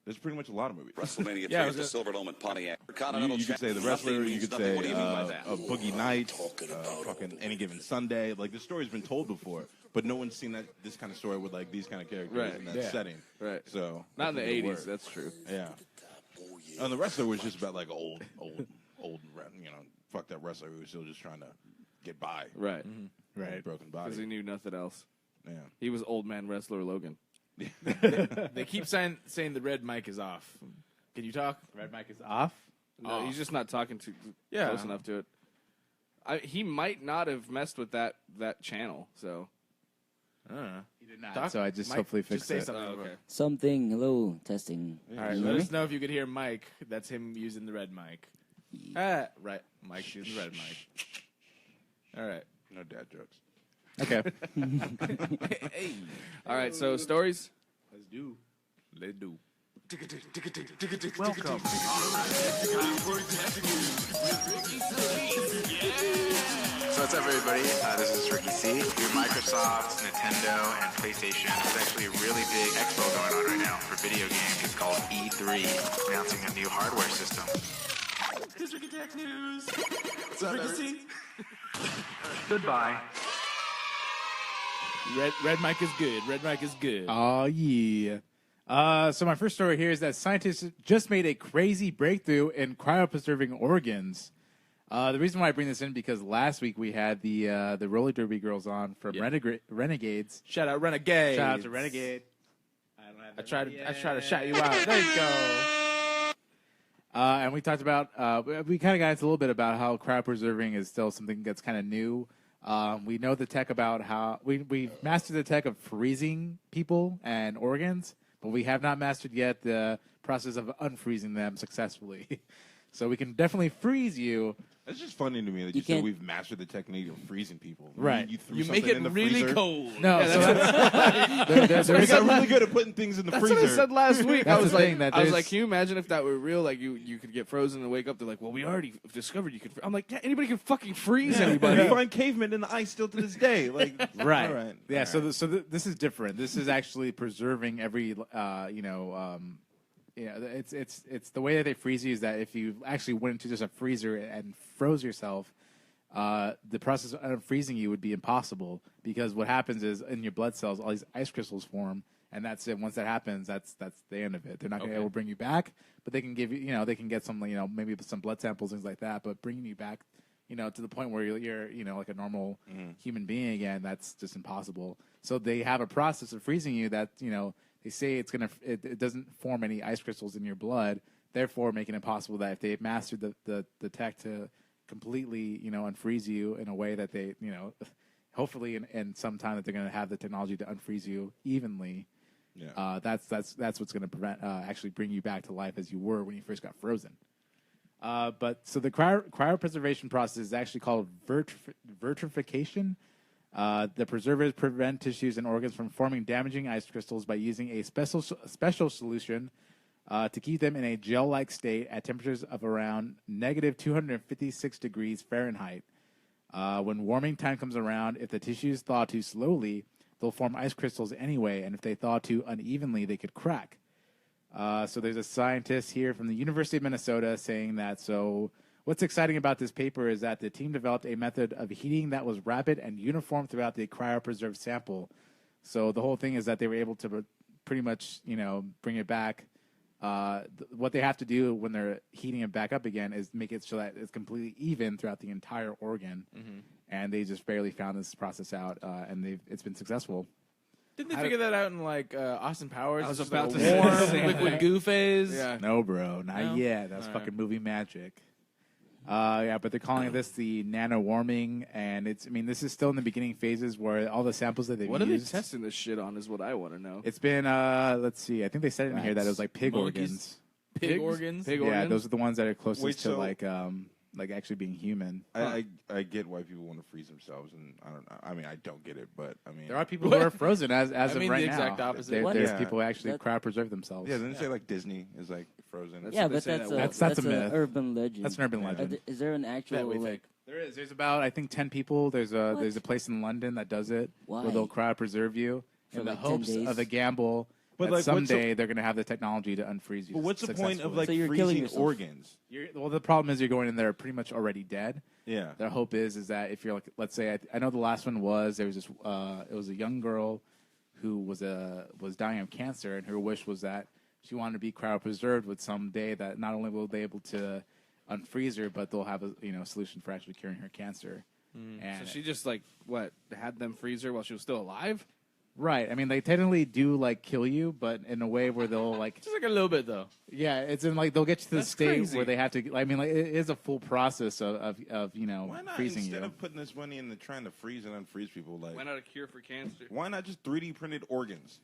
There's pretty much a lot of movies. WrestleMania 3 at the Silverdome in Pontiac. You could say The Wrestler, you could say Boogie Nights, fucking Any Given Sunday. Like, this story's been told before, but no one's seen this kind of story with, like, these kind of characters in that setting. Right. So not in the 80s, that's true. Yeah. And The Wrestler was just about, like, old, fuck that wrestler who was still just trying to get by. Right. Mm-hmm. Right. Broken body. Because he knew nothing else. Yeah. He was old man wrestler Logan. They keep saying the red mic is off. Can you talk? Red mic is off? No, he's just not talking close enough to it. He might not have messed with that channel, so. I don't know. He did not. So I just hopefully fixed it. Something. Okay. Something. Hello. Testing. All right, let us know if you could hear Mike. That's him using the red mic. Right. Mike's using the red mic. All right. No dad jokes. Okay. Hey. All right, so stories? Let's do. Welcome. So what's up, everybody? This is Ricky C. Your Microsoft, Nintendo, and PlayStation. There's actually a really big expo going on right now for video games. It's called E3, announcing a new hardware system. Here's Ricky Tech News. What's up, Ricky C? Goodbye. Red mic is good. Red mic is good. Oh, yeah. So my first story here is that scientists just made a crazy breakthrough in cryopreserving organs. The reason why I bring this in because last week we had the roller derby girls on from Renegades. Shout out Renegade. Shout out to Renegade. I tried to shout you out. There you go. And we talked about we kind of got into a little bit about how cryopreserving is still something that's kind of new. We know the tech about how we mastered the tech of freezing people and organs, but we have not mastered yet the process of unfreezing them successfully. So we can definitely freeze you. It's just funny to me that you said we've mastered the technique of freezing people. Right. You make it in the really freezer. cold. No, So we got really good at putting things in the freezer. That's what I said last week. I was like, can you imagine if that were real? Like you could get frozen and wake up. They're like, well, we already discovered you could. I'm like, yeah, anybody can fucking freeze anybody. You find cavemen in the ice still to this day. Like, right. All right. Yeah. All right. So this is different. This is actually preserving every it's the way that they freeze you is that if you actually went into just a freezer and froze yourself, the process of unfreezing you would be impossible because what happens is in your blood cells all these ice crystals form and that's it. Once that happens, that's the end of it. They're not going to be able to bring you back, but they can give you they can get some maybe some blood samples, things like that. But bringing you back to the point where you're like a normal human being again, that's just impossible. So they have a process of freezing you that they say it doesn't form any ice crystals in your blood, therefore making it possible that if they mastered the tech to completely unfreeze you in a way that they hopefully in some time that they're going to have the technology to unfreeze you evenly. Yeah. That's what's going to prevent actually bring you back to life as you were when you first got frozen. But so the cryopreservation process is actually called vitrification. The preservatives prevent tissues and organs from forming damaging ice crystals by using a special solution to keep them in a gel-like state at temperatures of around negative 256 degrees Fahrenheit. When warming time comes around, if the tissues thaw too slowly, they'll form ice crystals anyway, and if they thaw too unevenly, they could crack. So there's a scientist here from the University of Minnesota saying that. So what's exciting about this paper is that the team developed a method of heating that was rapid and uniform throughout the cryopreserved sample. So the whole thing is that they were able to pretty much, bring it back what they have to do when they're heating it back up again is make it so that it's completely even throughout the entire organ. And they just barely found this process out, and it's been successful. Didn't they figure that out in like Austin Powers? I was It's about like to a warm say liquid goo phase. Yeah. No, bro, not No? yet. That's fucking movie magic. Yeah, but they're calling this the nano warming, and this is still in the beginning phases where all the samples that they've What are they used. testing this shit on? Is what I want to know. It's been let's see. I think they said it in here that it was like pig Monkeys. organs. Pig Pigs? organs. Pig Yeah, organs? those are the ones that are closest Wait, to so- like actually being human. I get why people want to freeze themselves, and I don't know. I mean, I don't get it, but I mean, There are people who are frozen as I of mean, right the now. exact opposite. There's Yeah. people who actually That- cryopreserve themselves. Yeah, didn't it say like Disney is like frozen? That's Yeah, what they but say that's that a was. That's a an myth. urban legend. That's an urban legend. Is there an actual That we like? think. There is. There's about I think 10 people. There's a What? place in London that does it Why? where they'll cryopreserve you For in the like 10 hopes days? of a gamble. But, that like, what's someday they're going to have the technology to unfreeze you. But what's the point of like So you're killing freezing yourself. organs? Well, the problem is you're going in there pretty much already dead. Yeah. Their hope is that if you're like, let's say, I know the last one was there was this. It was a young girl who was dying of cancer, and her wish was that she wanted to be cryopreserved with someday that not only will they able to unfreeze her, but they'll have a solution for actually curing her cancer. And So she just like what had them freeze her while she was still alive. right. I mean, they technically do like kill you, but in a way where they'll like Just like a little bit though. yeah, it's in like they'll get you to the That's state crazy. where they have to. I mean, like it is a full process of Why not freezing instead you. of putting this money into trying to freeze and unfreeze people? Like, Why not a cure for cancer? why not just 3D printed organs?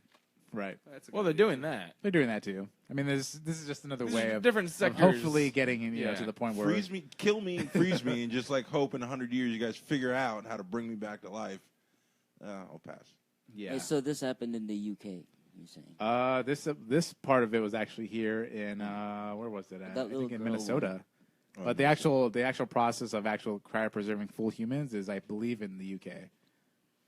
Right. That's a Well, good they're idea. doing that. They're doing that too. I mean, this is just another This way is of different of sectors. hopefully getting Yeah. to the point where Freeze me, kill me, and freeze me, and just like hope in 100 years you guys figure out how to bring me back to life. I'll pass. yeah. Hey, so this happened in the UK. You're saying? This part of it was actually here in where was it at? That I little think in girl Minnesota. Oh, But the actual process of actual cryopreserving full humans is, I believe, in the UK.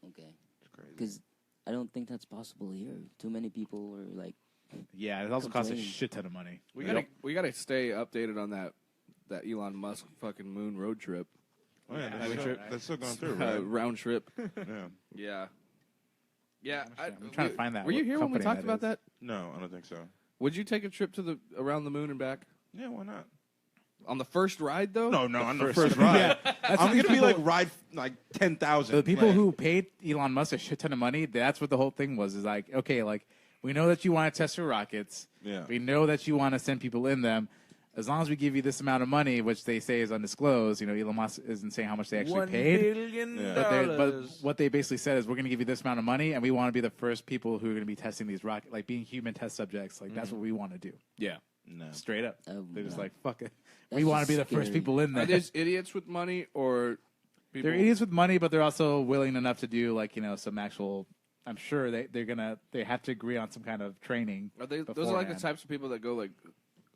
Okay. It's crazy. Because I don't think that's possible here. Too many people are like. Yeah, it also costs a Complaining. shit ton of money. We gotta stay updated on that Elon Musk fucking moon road trip. Oh, yeah, Yeah, that's still going through, Uh, right? round trip. Yeah. Yeah. Yeah, I'm trying to find that. Were you what here when we company talked about is. that? No, I don't think so. Would you take a trip to around the moon and back Yeah, why not? on the first ride though? No, on the first first one. ride. Yeah, I'm gonna be like ride like 10,000. The people like, who paid Elon Musk a shit ton of money, that's what the whole thing was. Is like, okay, like we know that you want to test your rockets. Yeah. We know that you want to send people in them. As long as we give you this amount of money, which they say is undisclosed, Elon Musk isn't saying how much they actually $1 paid. billion. Yeah. But what they basically said is, we're going to give you this amount of money, and we want to be the first people who are going to be testing these rockets, like being human test subjects. Like that's what we want to do. Yeah. No. Straight up, Oh, they're just no. like, fuck it. That's We want to just be the first scary. people in Are there. these idiots with money or people? They're idiots with money, but they're also willing enough to do like some actual. I'm sure they have to agree on some kind of training. Are they? Those are like beforehand. the types of people that go like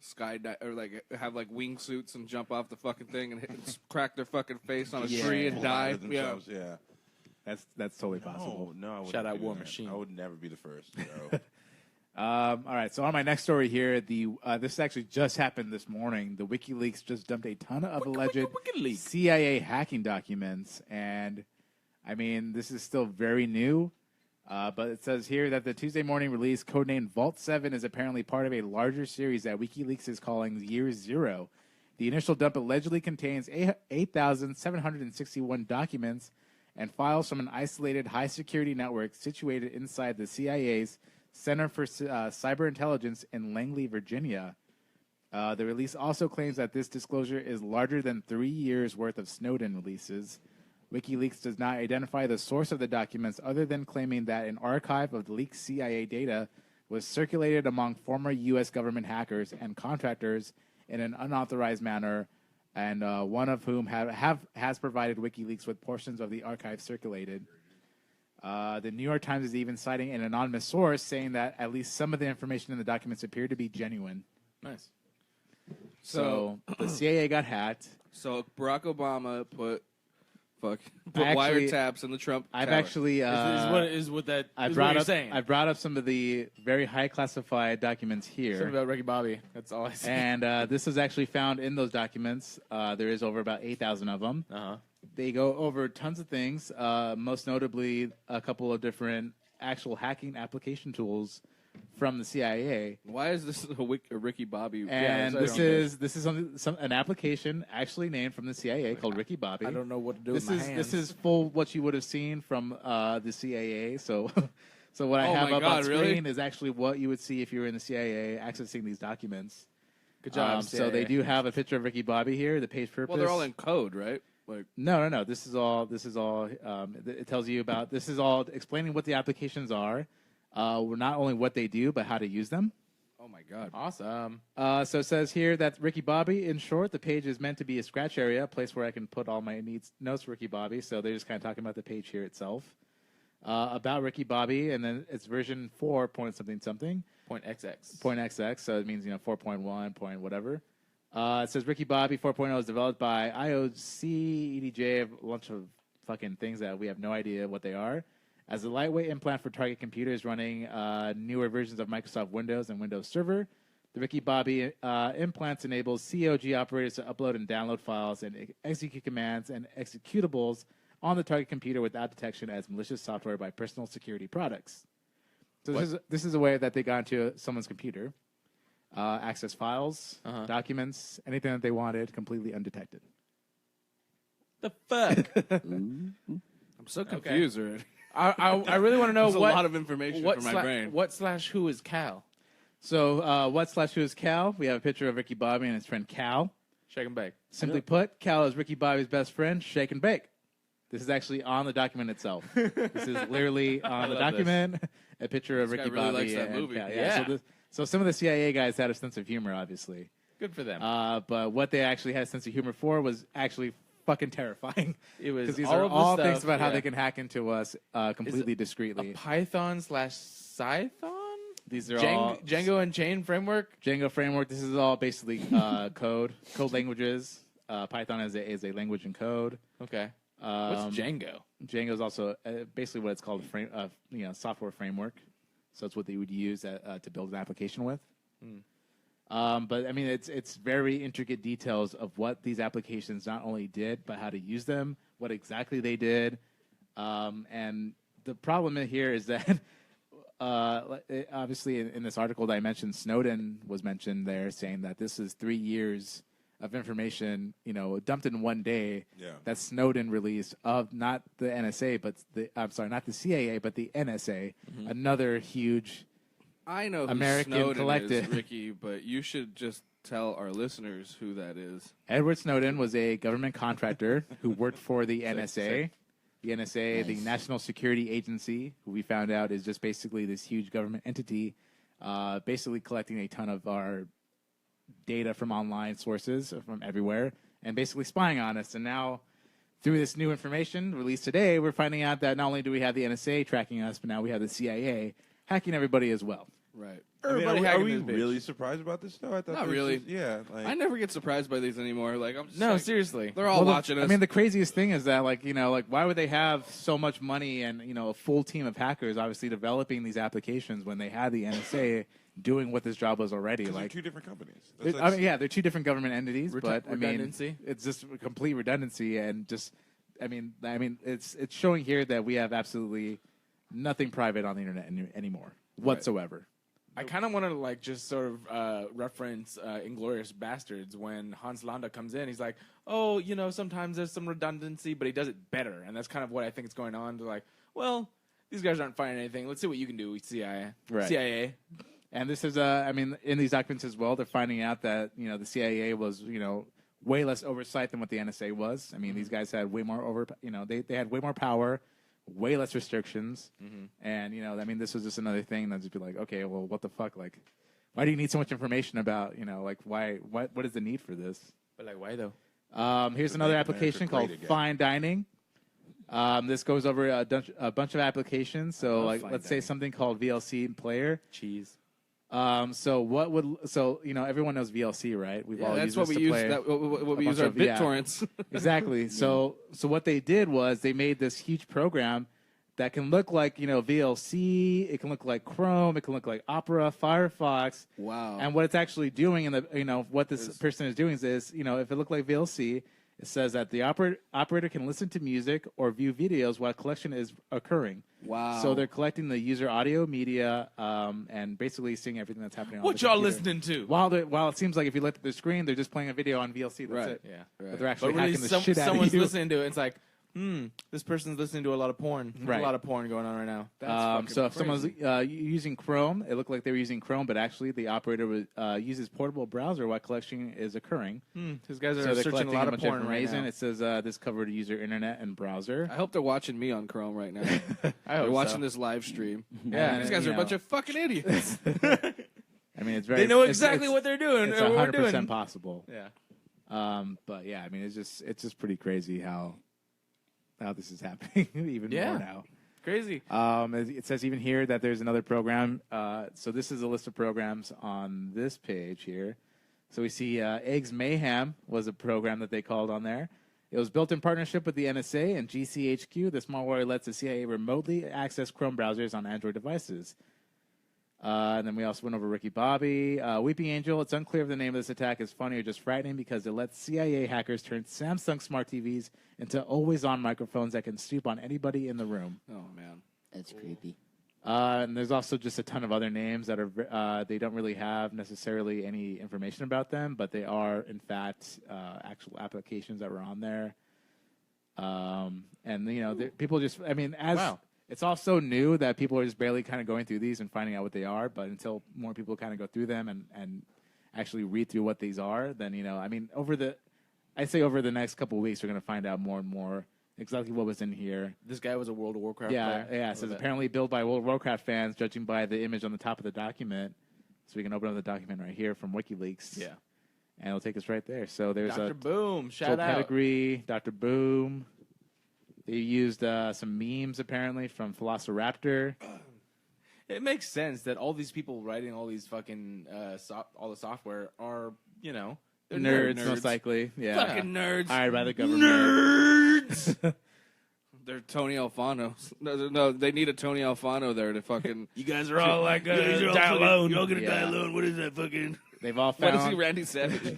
skydive or like have like wingsuits and jump off the fucking thing and crack their fucking face on a Yeah. tree and Pull out die. of Yeah. themselves, yeah. That's totally possible. No, I wouldn't Shout out do War that. Machine. I would never be the first. No. All right, so on my next story here, this actually just happened this morning. The WikiLeaks just dumped a ton of alleged WikiLeaks. CIA hacking documents, and I mean this is still very new, but it says here that the Tuesday morning release, codenamed Vault 7, is apparently part of a larger series that WikiLeaks is calling Year Zero. The initial dump allegedly contains 8,761 documents and files from an isolated high-security network situated inside the CIA's Center for Cyber Intelligence in Langley, Virginia. The release also claims that this disclosure is larger than 3 years' worth of Snowden releases. WikiLeaks does not identify the source of the documents other than claiming that an archive of the leaked CIA data was circulated among former U.S. government hackers and contractors in an unauthorized manner, and one of whom has provided WikiLeaks with portions of the archive circulated. The New York Times is even citing an anonymous source saying that at least some of the information in the documents appear to be genuine. Nice. So the CIA got hacked. So Barack Obama put actually- wiretaps in the Trump I've tower. actually is what that I is brought what you're up saying. I brought up some of the very high classified documents Something here, about Ricky Bobby. That's all I see. and this is actually found in those documents. There is over about 8,000 of them. Uh-huh. They go over tons of things, most notably a couple of different actual hacking application tools from the CIA. Why is this a Ricky Bobby? And this is an application actually named from the CIA called Ricky Bobby. I don't know what to do This with my is hands. this is full what you would have seen from the CIA. So so what I Oh have my up God, on screen really? is actually what you would see if you were in the CIA accessing these documents. Good job, So they CIA. do have a picture of Ricky Bobby here. The page purpose. Well, they're all in code, right? Like, No. This is all. It tells you about. This is all explaining what the applications are. Not only what they do, but how to use them. oh my God. Awesome. So it says here that Ricky Bobby, in short, the page is meant to be a scratch area, a place where I can put all my notes for Ricky Bobby. So they're just kind of talking about the page here itself. About Ricky Bobby, and then it's version 4 point something something. Point XX. Point XX, so it means 4.1 point whatever. It says Ricky Bobby 4.0 is developed by IOC, EDJ, a bunch of fucking things that we have no idea what they are. As a lightweight implant for target computers running newer versions of Microsoft Windows and Windows Server, the Ricky Bobby implants enables COG operators to upload and download files and execute commands and executables on the target computer without detection as malicious software by personal security products. So this is a way that they got into someone's computer, access files, documents, anything that they wanted, completely undetected. The fuck? I'm so confused already. I really want to know There's what a lot of information for my brain. What/who is Cal? So what/who is Cal? We have a picture of Ricky Bobby and his friend Cal. Shake and bake. Simply put, Cal is Ricky Bobby's best friend, Shake and Bake. This is actually on the document itself. This is literally on the document, a picture of This Ricky guy really Bobby likes that and movie. Cal. Yeah. So some of the CIA guys had a sense of humor, obviously. Good for them. But what they actually had a sense of humor for was actually fucking terrifying. It was because these all are of the all stuff, things about how yeah. they can hack into us completely discreetly. Python/Python? These are all Django and Chain framework? Django framework. This is all basically code languages. Python is a language in code. Okay. What's Django? Django is also basically what it's called, software framework. So it's what they would use to build an application with. But I mean, it's very intricate details of what these applications not only did, but how to use them, what exactly they did. And the problem here is that obviously in this article that I mentioned, Snowden was mentioned there, saying that this is 3 years of information, dumped in one day. Yeah. That Snowden released of not the NSA, but not the CIA, but the NSA, another huge. I know who American Snowden collective. is, Ricky, but you should just tell our listeners who that is. Edward Snowden was a government contractor who worked for the NSA. The NSA, the National Security Agency, who we found out is just basically this huge government entity, basically collecting a ton of our data from online sources from everywhere and basically spying on us. And now, through this new information released today, we're finding out that not only do we have the NSA tracking us, but now we have the CIA hacking everybody as well. Right. Are hacking we this bitch. really surprised about this though? I thought Not this really. was- yeah. Like, I never get surprised by these anymore. Like I'm just No, like, seriously. they're all Well, watching us. I mean, the craziest thing is that, why would they have so much money and, a full team of hackers obviously developing these applications when they had the NSA doing what this job was already? 'cause they're Like, two different companies. they're two different government entities, but redundancy? it's just complete redundancy and just, it's showing here that we have absolutely nothing private on the internet anymore whatsoever. I kind of want to just sort of reference Inglourious Bastards when Hans Landa comes in. He's like, oh, sometimes there's some redundancy, but he does it better. And that's kind of what I think is going on. To well, these guys aren't finding anything. Let's see what you can do, CIA. Right. CIA. And this is, in these documents as well, they're finding out that, the CIA was, way less oversight than what the NSA was. I mean, these guys had way more they had way more power, way less restrictions. And, this was just another thing that just be like, okay, well, what the fuck? Like, why do you need so much information about, what is the need for this? But why though? Here's To another make application America called great again. Fine Dining. This goes over a bunch of applications. So, love Fine let's say Dining. something called VLC Player. Cheese. Everyone knows VLC, right? We've all that's used what this we to use. play What we a use bunch our of- yeah. BitTorrents. Exactly. So what they did was they made this huge program that can look like, VLC, it can look like Chrome, it can look like Opera, Firefox. Wow. And what it's actually doing what this person is doing is, if it looked like VLC, It says that the operator can listen to music or view videos while collection is occurring. Wow. So they're collecting the user audio, media, and basically seeing everything that's happening on What the y'all computer. listening to? While it seems like if you look at the screen, they're just playing a video on VLC. That's Right. it. Yeah. But they're actually But really, hacking the shit out of someone's you. listening to it. It's like, this person's listening to a lot of porn. There's Right. a lot of porn going on right now. So if someone's using Chrome, it looked like they were using Chrome, but actually the operator uses portable browser while collection is occurring. These guys So are they're searching a collecting lot a of bunch porn of right information. now. It says this covered user internet and browser. I hope they're watching me on Chrome right now. I They're hope watching so. this live stream. Yeah. These guys are a bunch of fucking idiots. I mean, it's very. They know it's- exactly it's- what they're doing. It's or what we're 100% doing. possible. Yeah. But yeah, I mean, it's just pretty crazy how this is happening even more now. Crazy. It says even here that there's another program. So this is a list of programs on this page here. So we see Eggs Mayhem was a program that they called on there. It was built in partnership with the NSA and GCHQ. This malware lets the CIA remotely access Chrome browsers on Android devices. And then we also went over Ricky Bobby. Weeping Angel, it's unclear if the name of this attack is funny or just frightening because it lets CIA hackers turn Samsung smart TVs into always-on microphones that can snoop on anybody in the room. Oh, man. That's creepy. And there's also just a ton of other names that are they don't really have necessarily any information about them, but they are, in fact, actual applications that were on there. And, you know, people just, I mean, it's all so new that people are just barely kind of going through these and finding out what they are. But until more people kind of go through them and actually read through what these are, then, you know, I mean, over the next couple of weeks, we're going to find out more and more exactly what was in here. This guy was a World of Warcraft Yeah, player. yeah. It says apparently built by World of Warcraft fans, judging by the image on the top of the document. So we can open up the document right here from WikiLeaks. Yeah. And it'll take us right there. So there's Dr. Boom. full Shout out. pedigree, Dr. Boom. They used some memes apparently from Velociraptor. It makes sense that all these people writing all these fucking all the software are, you know, they're Nerds, most likely. Yeah. Fucking nerds. Hired by the government. Nerds. They're Tony Alfano. No, they need a Tony Alfano there to fucking. You guys are all like die alone. You're all gonna Yeah. die alone. What is that fucking? They've all What found. is he, Randy Savage?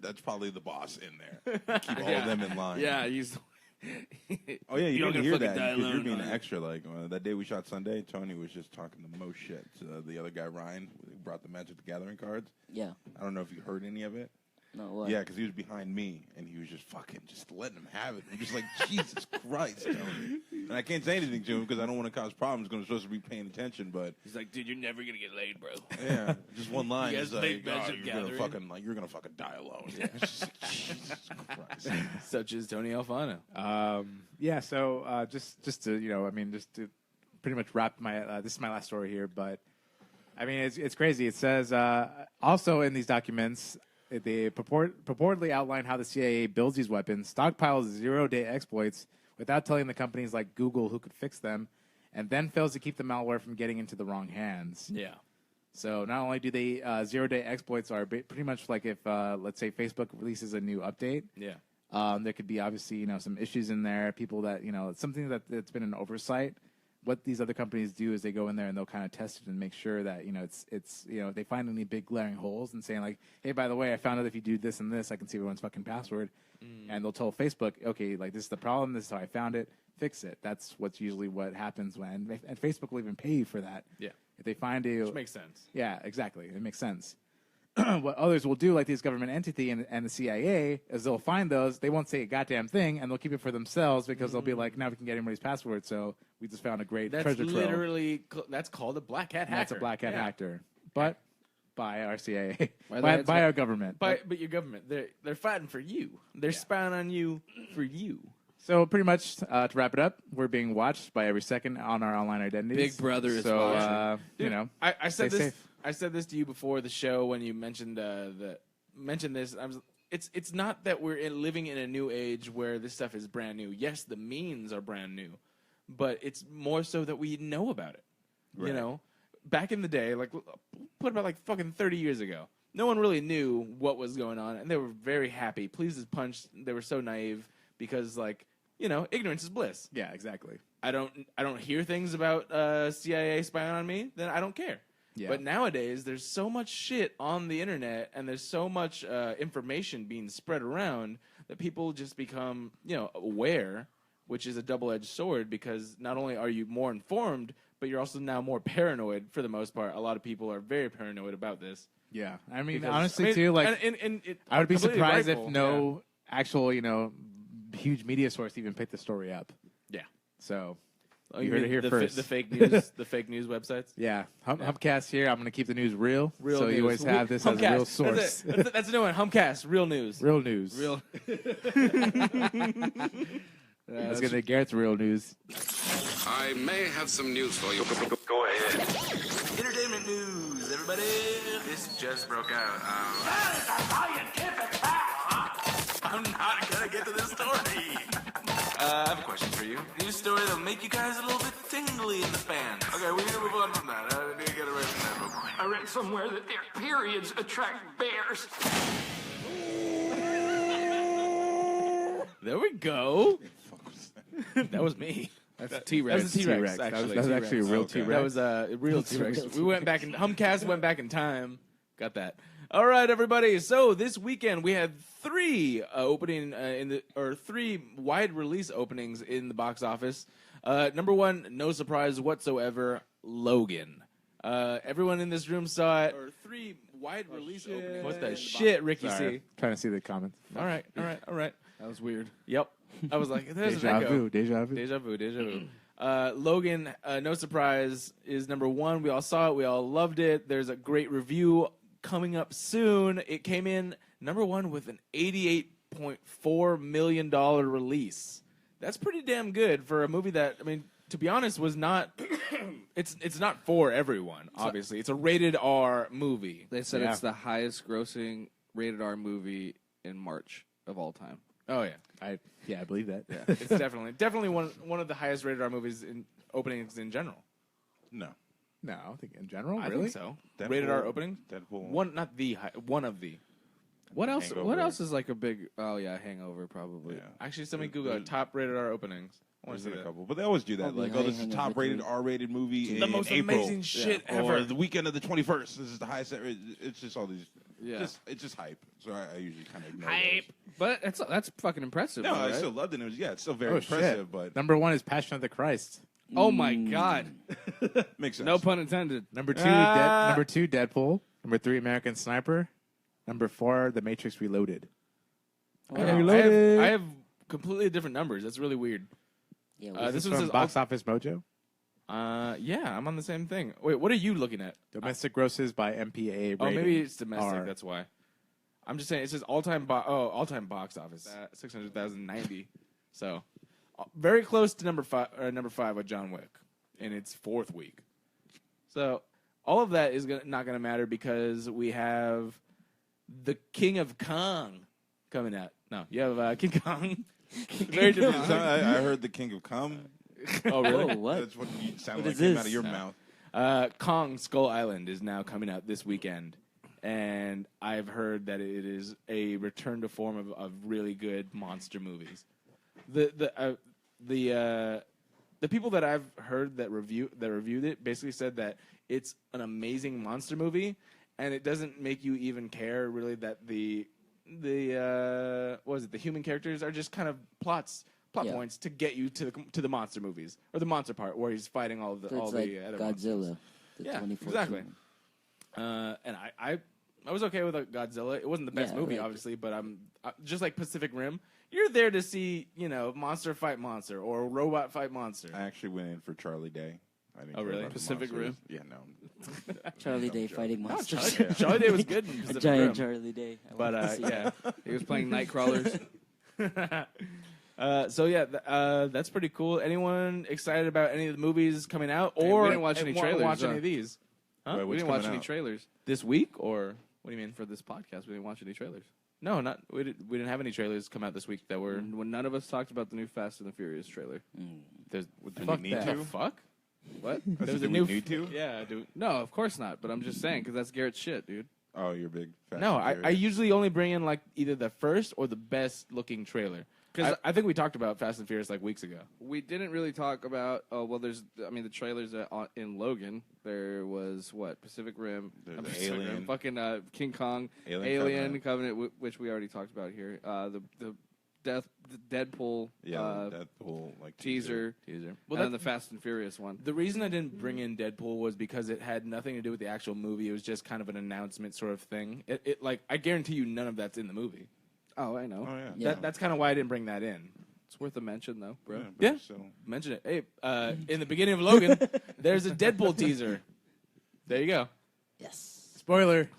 That's probably the boss in there. Keep all of them in line. Yeah, he's. Oh yeah, you You're didn't gonna hear fucking that die because you're alone, being man. extra. Like that day we shot Sunday, Tony was just talking the most shit to the other guy Ryan, who brought the Magic the Gathering cards. Yeah. I don't know if you heard any of it. No, what? Yeah, because he was behind me and he was just fucking just letting him have it. I'm just like, Jesus Christ, Tony. And I can't say anything to him because I don't want to cause problems because I'm supposed to be paying attention. But He's like, dude, you're never gonna get laid, bro. yeah, just one line. You He's guys make like, oh, Magic you're gonna Gathering? fucking die alone. It's just like, Jesus Christ. Such as Tony Alfano. Yeah, so just to, you know, I mean, just to pretty much wrap my, this is my last story here, but I mean, it's crazy. It says, also in these documents, they purportedly outline how the CIA builds these weapons, stockpiles zero-day exploits without telling the companies like Google who could fix them, and then fails to keep the malware from getting into the wrong hands. Yeah. So not only do they, zero-day exploits are pretty much like if, let's say, Facebook releases a new update, Yeah. there could be obviously, you know, some issues in there. People that, you know, it's something that's been an oversight. What these other companies do is they go in there and they'll kind of test it and make sure that, you know, it's you know, if they find any big glaring holes and saying like, hey, by the way, I found out if you do this and this, I can see everyone's fucking password. And they'll tell Facebook, okay, like this is the problem. This is how I found it. Fix it. That's what's usually what happens when, and Facebook will even pay you for that. Yeah. If they find you. Which makes sense. Yeah, exactly. It makes sense. What others will do, like these government entity and the CIA, is they'll find those. They won't say a goddamn thing, and they'll keep it for themselves because they'll be like, now we can get everybody's password, so we just found a great That's treasure trove. literally that's called a black hat hacker. That's a black hat hacker. But by our CIA. Why by our government. But your government, they're fighting for you. They're spying on you for you. So pretty much, to wrap it up, we're being watched by every second on our online identities. Big Brother is so, watching. you know, I said stay this. safe. I said this to you before the show when you mentioned this. It's not that we're living in a new age where this stuff is brand new. Yes, the means are brand new, but it's more so that we know about it. Right. You know, back in the day, like put about like fucking 30 years ago, no one really knew what was going on, and they were very happy, pleased as punch. They were so naive because, like, you know, ignorance is bliss. Yeah, exactly. I don't hear things about CIA spying on me, then I don't care. Yeah. But nowadays, there's so much shit on the internet, and there's so much information being spread around that people just become, aware, which is a double-edged sword because not only are you more informed, but you're also now more paranoid for the most part. A lot of people are very paranoid about this. Yeah, I mean, Because- honestly, I mean, too, like, and I would be completely surprised rightful, if no actual, huge media source even picked the story up. Yeah. So, Oh, you heard mean it here the first. the fake news, the fake news websites. Yeah, Humpcast here. I'm going to keep the news real. Real so news. you always have this as a real Humpcast. source. That's a new one. Humpcast. Real news. Real news. Real. Let's get into Garrett's real news. I may have some news for you. Go ahead. Entertainment news, everybody. This just broke out. I'm not gonna get to this story. I have a question for you. News story that'll make you guys a little bit tingly in the fans. Okay, we need to move on from that. I need to get away from that real quick. I read somewhere that their periods attract bears. There we go. That was me. That's T-Rex. That was a T-Rex. That Actually, was actually a real Okay. T-Rex. That was a real T-Rex. We went back in Humpcast. Went back in time. Got that. All right, everybody. So this weekend we had three three wide release openings in the box office. Number one, no surprise whatsoever, Logan. Everyone in this room saw it. Or three wide release openings. What the shit, Ricky Sorry, C? trying to see the comments. All right. That was weird. Yep. I was like, there's an Deja echo. vu, deja vu. Deja vu, deja vu. Logan, no surprise, is number one. We all saw it. We all loved it. There's a great review coming up soon. It came in number one with an $88.4 million release. That's pretty damn good for a movie that, I mean, to be honest, was not... It's not for everyone, obviously. It's a rated R movie. They said it's the highest grossing rated R movie in March of all time. Oh, yeah. I believe that. Yeah, it's definitely one of the highest rated R movies in openings in general. No. No, I think in general, I really? think so. Deadpool- Rated R opening? Deadpool. One of the. What else? Hangover. What else is like a big? Oh yeah, Hangover probably. Yeah. Actually, somebody Google top rated R openings. I want There's to see been a that. couple, but they always do that. Probably Like, oh, this is Hangover top rated 3. R-rated movie The in most April. amazing shit Or ever. the weekend of the 21st. This is the highest. It's just all these. Yeah. It's just hype. So I usually kind of ignore Hype. But that's fucking impressive. those. No, though, I right? still loved it. It was it's still very Oh, impressive, shit. but Number one is Passion of the Christ. Oh my god. makes sense. No pun intended. Number two, Ah. number two, Deadpool. Number three, American Sniper. Number four, The Matrix Reloaded. I have completely different numbers. That's really weird. Yeah, This This one from says Box Office Mojo. yeah, I'm on the same thing. Wait, what are you looking at? Domestic grosses by MPA. Oh, maybe rating it's domestic. R. That's why. I'm just saying it says all-time box office 600,090. So very close to number five with John Wick in its fourth week. So all of that is not going to matter because we have the King of Kong coming out. No, you have King Kong. Very different. I heard the King of Cum. Oh, really? Oh, what? That's what you sound What like is came this? out of your mouth. Kong Skull Island is now coming out this weekend, and I've heard that it is a return to form of really good monster movies. The people that I've heard that reviewed it basically said that it's an amazing monster movie, and it doesn't make you even care really that the human characters are just kind of plot Yeah. points to get you to the monster movies or the monster part where he's fighting all the So it's like other monsters. Godzilla, the Yeah, 2014 exactly. one. And I was okay with Godzilla. It wasn't the best Yeah, movie, right. obviously, but I'm just like Pacific Rim. You're there to see, monster fight monster or robot fight monster. I actually went in for Charlie Day. I didn't Oh, care really? about the Pacific monsters. Rim? Yeah, no. Charlie Day joke. fighting No, monsters. Charlie Day was good in A Pacific giant Rim. Charlie Day. I But want to see yeah. He was playing Nightcrawlers. So yeah, that's pretty cool. Anyone excited about any of the movies coming out, Hey, or we didn't watch any trailers, Watch any huh? of these Wait, We what's didn't watch coming any out? trailers this week, or what do you mean? for this podcast. We didn't watch any trailers. No, not we didn't have any trailers come out this week that were. When none of us talked about the new Fast and the Furious trailer. There's, Do fuck we need that. to? The fuck? What? I said, There's do a we new need to? Yeah, dude. No, of course not. But I'm just saying because that's Garrett's shit, dude. Oh, you're big. Fast No, and I Furious. usually only bring in like either the first or the best looking trailer. Because I think we talked about Fast and Furious like weeks ago. We didn't really talk about. Oh well, the trailers in Logan. There was Pacific Rim, There's Pacific Alien. Rim, fucking King Kong, Alien Covenant, which we already talked about here. The Deadpool, Deadpool like teaser, Well, and then the Fast and Furious one. The reason I didn't bring in Deadpool was because it had nothing to do with the actual movie. It was just kind of an announcement sort of thing. It like I guarantee you none of that's in the movie. Oh, I know. Oh yeah. That's kind of why I didn't bring that in. It's worth a mention though, bro. Yeah. So Mention it. Hey, in the beginning of Logan, there's a Deadpool teaser. There you go. Yes. Spoiler.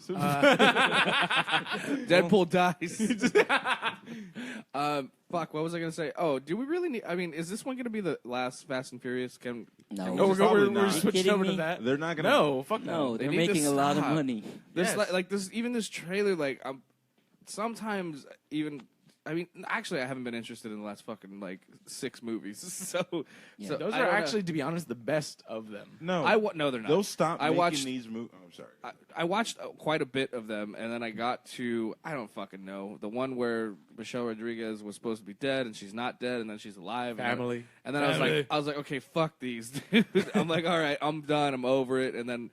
Deadpool dies. Fuck. What was I gonna say? Oh, do we really need? I mean, is this one gonna be the last Fast and Furious? No. No, Probably we're not. switching Kidding over to me? that. they're not gonna. No, fuck no. No, They they're need to making a lot of stop. money. This Yes. like this even this trailer like sometimes even I mean actually I haven't been interested in the last fucking like 6 movies so Yeah. so Those I are don't know. actually, to be honest, the best of them. No, no they're not. They'll stop I making watched these movies. Oh, I'm sorry. I watched quite a bit of them and then I got to I don't fucking know the one where Michelle Rodriguez was supposed to be dead and she's not dead and then she's alive Family. and then Family. I was like okay fuck these dude. I'm like all right I'm done I'm over it and then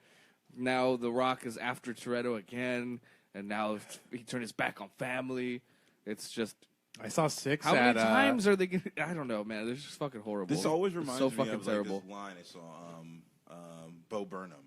now The Rock is after Toretto again and now he turned his back on family. It's just I saw 6 how at many times are they gonna I don't know, man. They're just fucking horrible. This always reminds so me fucking of terrible. Like, this line I saw Bo Burnham.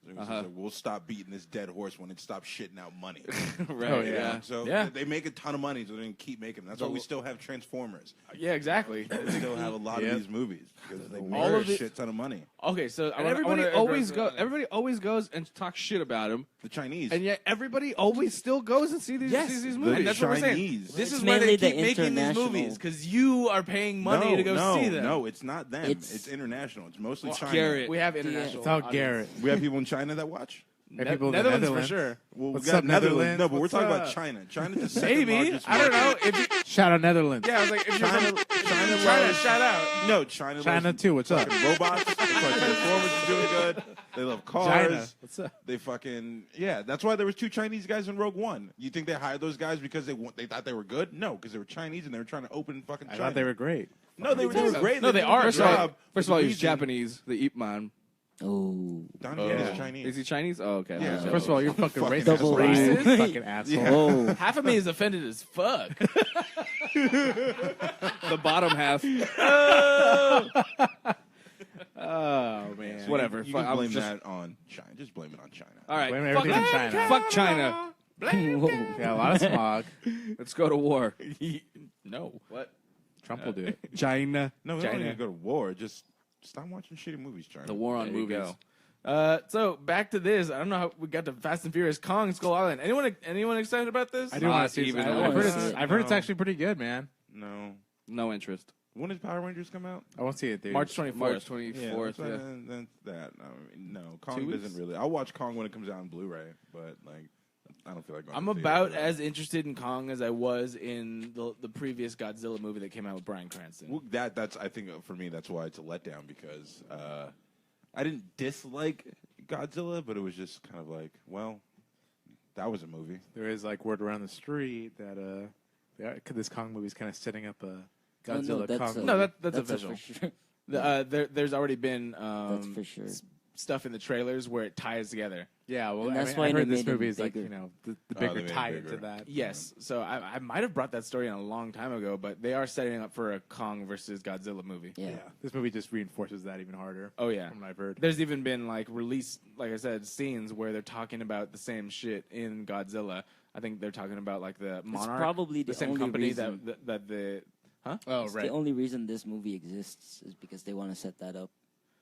It was Uh-huh. like, we'll stop beating this dead horse when it stops shitting out money. Right, Oh, yeah. So Yeah. they make a ton of money, so they can keep making them. That's why we still have Transformers. Yeah, exactly. We still have a lot Yep. of these movies because they make All a of it- shit ton of money. Okay, so And everybody always goes and talks shit about him. The Chinese. And yet everybody always still goes and see these movies. And that's what we're saying. Chinese. This is It's why they mainly the keep making these international- movies, because you are paying money to go see them. No, it's not them. It's- It's international. It's mostly China. Garrett. We have international. It's all audience. Garrett. We have people in China that watch. Have people in the Netherlands for Netherlands. sure. Well, What's we got up, Netherlands? No, but we're What's talking up? about China. China's the second Maybe. largest I don't know. market. If you, Shout out Netherlands. yeah, I was like, if you're China, from China, China, loves- shout out. No, China. China loves too. What's up? fucking robots. That's why Transformers is doing good. They love cars. China. What's up? They fucking That's why there was 2 Chinese guys in Rogue One. You think they hired those guys because they thought they were good? No, because they were Chinese and they were trying to open fucking I China. thought they were great. No, they were great. No, they did a are. good First of all, job. first of all, The he's reason- Japanese, the Ip Man. Oh. Donnie Yen is Chinese. Is he Chinese? Oh, okay. Yeah. So- First of all, you're fucking Fucking racist. double Racist. racist. Fucking asshole. Oh. Half of me is offended as fuck. the bottom half. Oh man. Whatever. You Fuck, can I'm blame just- that on China. Just blame it on China. All right. Blame Fuck, everything on China. fuck China. Whoa. Yeah, a lot of smog. Let's go to war. No. What? Trump will do it. China. No, we don't China. need to go to war. Just stop watching shitty movies, China. The war on There you movies. go. So back to this. I don't know how we got to Fast and Furious Kong Skull Island. Anyone excited about this? I do want to see even it. I I've wanna heard, see it's, it. I've heard it's No. actually pretty good, man. No. No interest. When does Power Rangers come out? I won't see it, dude. March 24th. March 24th. Yeah, Yeah. that's that. I mean, no, 2 Kong weeks? doesn't really. I'll watch Kong when it comes out on Blu-ray, but like, I don't feel like. going I'm to the theater about for that. as interested in Kong as I was in the previous Godzilla movie that came out with Bryan Cranston. Well, that's. I think for me, that's why it's a letdown because I didn't dislike Godzilla, but it was just kind of like, well, that was a movie. There is like word around the street that this Kong movie is kind of setting up a Oh, no, Godzilla that's Kong. a- No, that's that's official. for sure. There's already been That's for sure. stuff in the trailers where it ties together. Yeah, well, And I, that's mean, why I they heard this made it movie is like bigger. the they bigger made it tie bigger. into that. Yes, so I might have brought that story in a long time ago, but they are setting up for a Kong versus Godzilla movie. Yeah. This movie just reinforces that even harder. Oh yeah, From what I've heard. there's even been like I said, scenes where they're talking about the same shit in Godzilla. I think they're talking about like the Monarch, probably the the same only company reason. that the huh? Oh, It's right. The only reason this movie exists is because they want to set that up.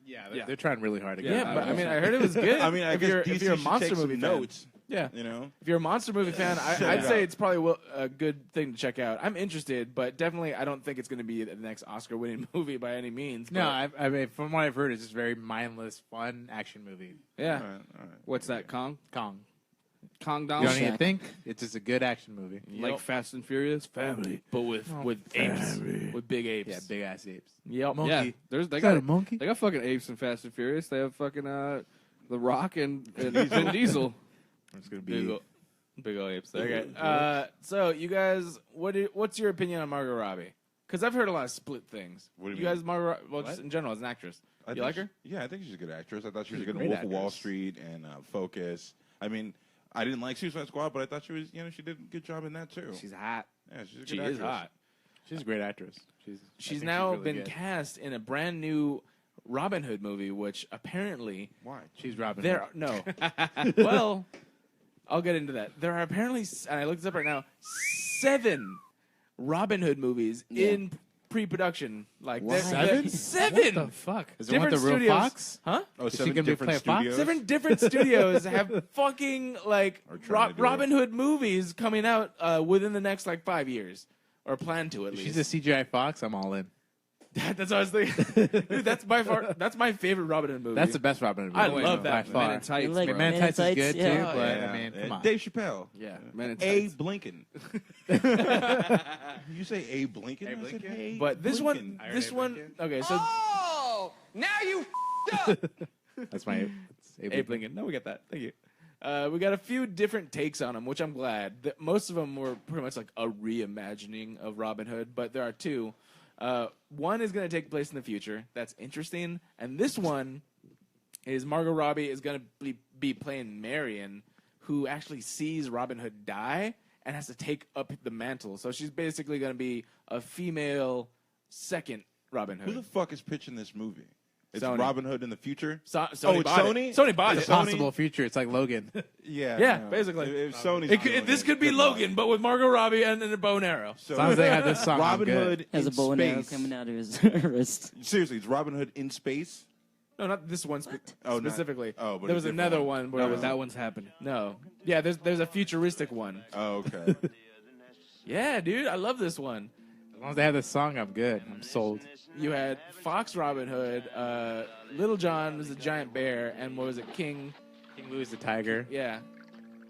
Yeah, Yeah. they're trying really hard to get Yeah, that. but I mean, I heard it was good. I mean, I if guess you're, DC if you're a should monster take some movie notes. fan, You know, if you're a monster movie fan, Set I'd it say up. it's probably a good thing to check out. I'm interested, but definitely I don't think it's going to be the next Oscar-winning movie by any means. No, but I mean, from what I've heard, it's just very mindless, fun action movie. yeah, all right. What's that? Kong? Kong. Kong You down? don't need to Shaq. think. It's just a good action movie. Like Fast and Furious? Family. but with apes, with big apes. Yeah, big ass apes. Yep. Monkey. Yeah. They Is that got a monkey? They got fucking apes in Fast and Furious. They have fucking The Rock and Vin Diesel. It's gonna be Big ol' apes. Okay. So you guys, what's your opinion on Margot Robbie? Because I've heard a lot of split things. What do you You mean? guys, Margot, well, just in general as an actress, you like her? Yeah, I think she's a good actress. I thought she was She's a good in great Wolf of Wall actress. Street and Focus. I mean, I didn't like Suicide Squad, but I thought she was, she did a good job in that too. She's hot. Yeah, she's a good She actress. is hot. She's a great actress. I She's think now really been good. cast in a brand new Robin Hood movie, which apparently Why? She's Robin. there. Hood. No. Well, I'll get into that. There are apparently, and I looked this up right now, 7 Robin Hood movies in pre-production. Like Why? Seven? 7. What the fuck? Is it one with the real studios. Fox? Huh? Oh, Is she 7 gonna be different playing Fox? studios? 7 different studios have fucking like Are trying to do Robin Hood movies coming out within the next like 5 years, or plan to at If least. she's a CGI Fox, I'm all in. That's what I was thinking. Dude, that's by far that's my favorite Robin Hood movie. That's the best Robin Hood I movie. love that. by far. Men in Tights, You like bro. Man in Tights is good yeah. too, Oh, but yeah. I mean, come on. Dave Chappelle. Yeah, Men in A. Tights. Blinken. You say A. Blinken? I said, hey, But this Blinken. one, okay, so Oh, now you up. That's my Abe Lincoln. No, we got that. Thank you. We got a few different takes on them, which I'm glad. Most of them were pretty much like a reimagining of Robin Hood, but there are 2. One is going to take place in the future. That's interesting. And this one is Margot Robbie is going to be playing Marion, who actually sees Robin Hood die and has to take up the mantle. So she's basically going to be a female second Robin Hood. Who the fuck is pitching this movie? It's Sony. Robin Hood in the future? Sony it's bought Sony? it. Sony bought It's it. a possible future. It's like Logan. Yeah. Yeah, no. basically. If Sony's doing This it, could be good luck. Logan, but with Margot Robbie and a bow and arrow. So As long as they have this song, I'm Robin good. Hood Has in a bow and arrow space. coming out of his wrist. Seriously, it's Robin Hood in space? No, not this one Oh, not- specifically. oh, but there a was different another one. one where No, it but was that one's happening. no. Yeah, there's a futuristic one. Oh, okay. Yeah, dude, I love this one. As long as they have this song, I'm good. I'm sold. You had Fox Robin Hood, Little John was a giant bear, and what was it, King? King Louis the Tiger. Yeah.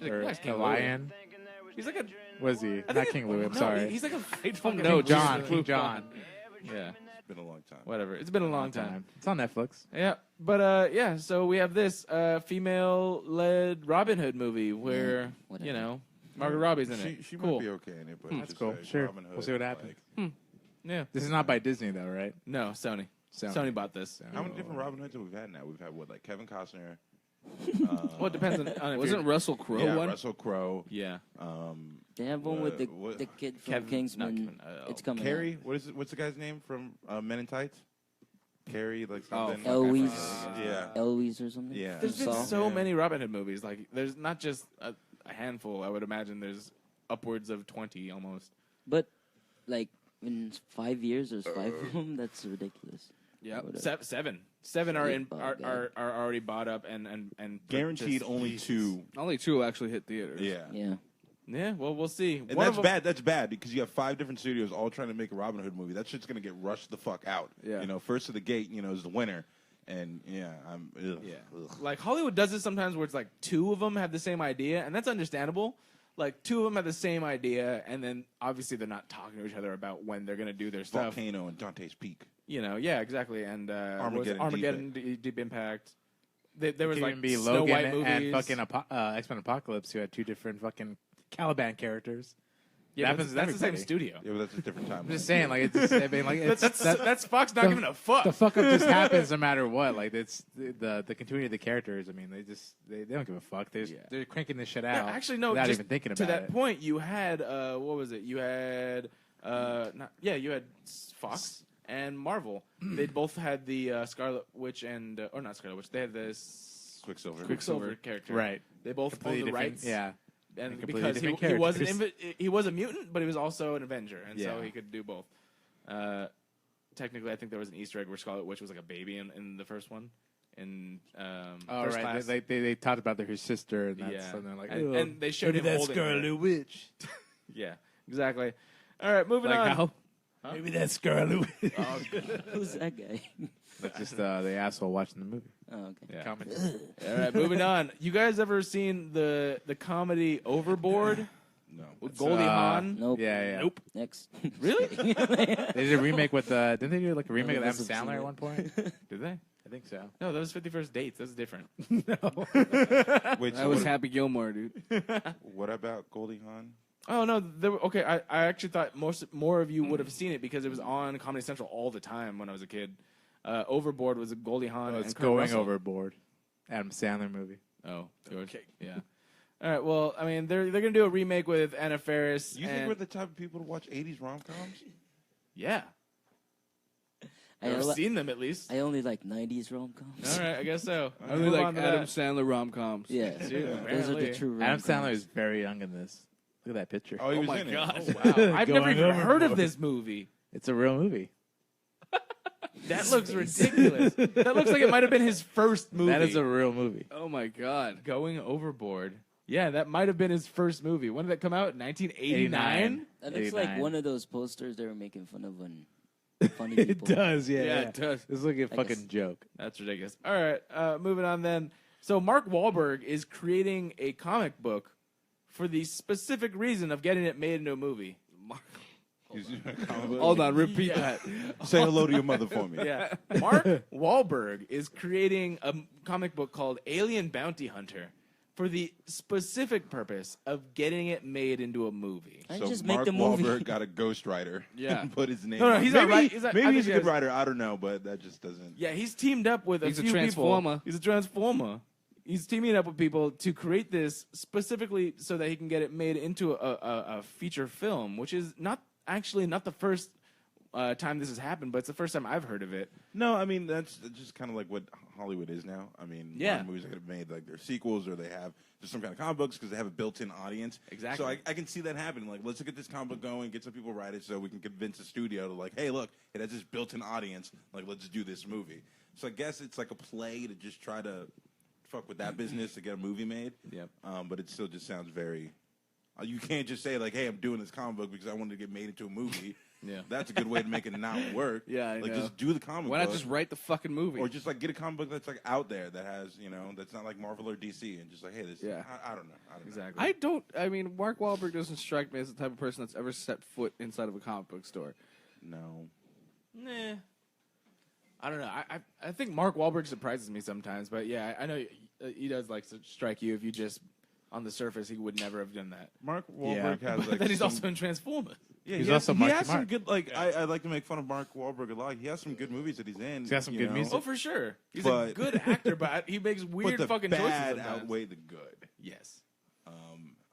Or Nice the King lion. Louis. He's like a. Was he? I Not think King Louis, I'm no, sorry. He's like a faithful King no, John. Jesus. King John. Yeah, It's been a long time. whatever. It's been a long time. It's on Netflix. Yeah, but yeah, so we have this female-led Robin Hood movie where whatever. Margot Robbie's in it. She cool. might be okay in it, but That's just cool. like Sure. Robin Hood, We'll see what happens. like- Yeah. This is not by Disney, though, right? No, Sony. Sony bought this. How many different Robin Hoods have we had now? We've had, what, like Kevin Costner? Well, it depends on if Wasn't you're- Russell Crowe Yeah, one? Russell Crowe. Yeah. They have one with what- the kid from Kevin- Kingsman. not Kevin, It's coming Carrie? What's the guy's name from Men in Tights? Carrie, like something. Eloise. Yeah. out. Eloise or something. Yeah. There's been Saw. so many Robin Hood movies. Like, there's not just a handful. I would imagine there's upwards of 20 almost. But like in 5 years, there's 5 of them. That's ridiculous. Yeah, Whatever. seven are Seven in are, bought, are are already bought up and Guaranteed purchased. only 2. Only 2 actually hit theaters. Yeah. Yeah. Yeah, well, we'll see. And One that's of 'em- bad. That's bad because you have 5 different studios all trying to make a Robin Hood movie. That shit's gonna get rushed the fuck out. Yeah. You know, first to the gate, is the winner. And yeah, ugh. Like Hollywood does this sometimes where it's like 2 of them have the same idea, and that's understandable. Like 2 of them have the same idea, and then obviously they're not talking to each other about when they're gonna do their stuff. Volcano and Dante's Peak. Yeah, exactly. And Armageddon Deep Impact. There was Could like even be Snow White Logan movies. and fucking X-Men Apocalypse, who had 2 different fucking Caliban characters. Yeah, That that's happens to the same everybody. studio. Yeah, but that's a different time. I'm just saying, like, it's just, I mean, like, it's, That's Fox not giving a fuck. The fuck up just happens no matter what. Like, it's the continuity of the characters. I mean, they don't give a fuck. They're cranking this shit out. Yeah, actually, no. without just even thinking to about that it. point, you had what was it? You had you had Fox and Marvel. They both had the Scarlet Witch and or not Scarlet Witch. They had this Quicksilver character. Right. They both Completely owned the different- rights. yeah. And completely because he different was characters. he was a mutant, but he was also an Avenger, and so Yeah. he could do both. Technically, I think there was an Easter egg where Scarlet Witch was like a baby in the first one. In Oh, First right. Class. They talked about his sister, and that's Yeah. and they're like, And- "Oh, and they showed maybe him that holding her." Scarlet Witch. Yeah, exactly. All right, moving Like on. how? Maybe that Scarlet Witch. Who's that guy? That's just the asshole watching the movie. Oh, okay. Yeah. Comedy. All right, moving on. You guys ever seen the comedy Overboard No. with Goldie Hawn? Nope. Yeah. Nope. Next. Really? They did a remake with didn't they do like a remake of Adam Must have seen Sandler at it. one point? Did they? I think so. No, that was 51st Dates. That's different. Wait, That so was what, Happy Gilmore, dude. what about Goldie Hawn? Oh no, okay. I actually thought more of you would have seen it because it was on Comedy Central all the time when I was a kid. Overboard was a Goldie Hawn. Oh, and it's Kurt Going Russell. Overboard. Adam Sandler movie. Oh, okay. Yeah. All right. Well, I mean, they're gonna do a remake with Anna Faris. You think we're the type of people to watch 80s rom-coms? Yeah. I I've li- seen them at least. I only like 90s rom-coms. All right, I guess so. I really Move like on to Adam that. Sandler rom-coms. Yeah, Dude, those are apparently. the true Adam rom-coms. Sandler is very young in this. Look at that picture. Oh, he Oh was my in god! it. Oh, wow. I've never Going even heard of overboard. this movie. It's a real movie. That looks ridiculous. That looks like it might have been his first movie. That is a real movie. Oh my god. Going Overboard. Yeah, that might have been his first movie. When did that come out? 1989? That looks like 89. one of those posters they were making fun of when funny It people. does, yeah. Yeah, it does. It's like a I fucking guess. joke. That's ridiculous. All right, moving on then. So Mark Wahlberg is creating a comic book for the specific reason of getting it made into a movie. Hold on, repeat that. Say hello to your mother for me. Yeah. Mark Wahlberg is creating a comic book called Alien Bounty Hunter for the specific purpose of getting it made into a movie. I So just Mark make the movie. Wahlberg got a ghostwriter. Yeah. And put his name. No, on. he's maybe, not right. He's not- I maybe think he's a he good has- writer. I don't know, but that just doesn't. Yeah, he's teamed up with He's a few transformer. people. He's a transformer. He's teaming up with people to create this specifically so that he can get it made into a feature film, which is not the first time this has happened, but it's the first time I've heard of it. No, I mean that's just kind of like what Hollywood is now. I mean, a lot Yeah. of movies that have made like their sequels or they have just some kind of comic books because they have a built-in audience. Exactly. So I can see that happening. Like, let's get this comic book going, get some people write it, so we can convince the studio to like, hey, look, it has this built-in audience. Like, let's do this movie. So I guess it's like a play to just try to fuck with that business to get a movie made. Yep. But it still just sounds very. You can't just say like, hey, I'm doing this comic book because I wanted to get made into a movie. Yeah. That's a good way to make it not work. Yeah, I like know. just do the comic Why book. not just write the fucking movie? Or just like get a comic book that's like out there that has, that's not like Marvel or DC and just like, hey, this Yeah. I don't know. I don't know. Exactly. I mean, Mark Wahlberg doesn't strike me as the type of person that's ever set foot inside of a comic book store. No. Nah. I don't know. I think Mark Wahlberg surprises me sometimes, but yeah, I know he does like to strike you if you just on the surface he would never have done that. Mark Wahlberg has But like then he's some, also in Transformers. yeah, He's he has, also he Marky has some Mark. good like I like to make fun of Mark Wahlberg a lot. He has some good movies that he's in. He's got some you good know? music. Oh, for sure. He's a But- good actor, but he makes But weird the fucking bad choices sometimes. outweigh the good. Yes.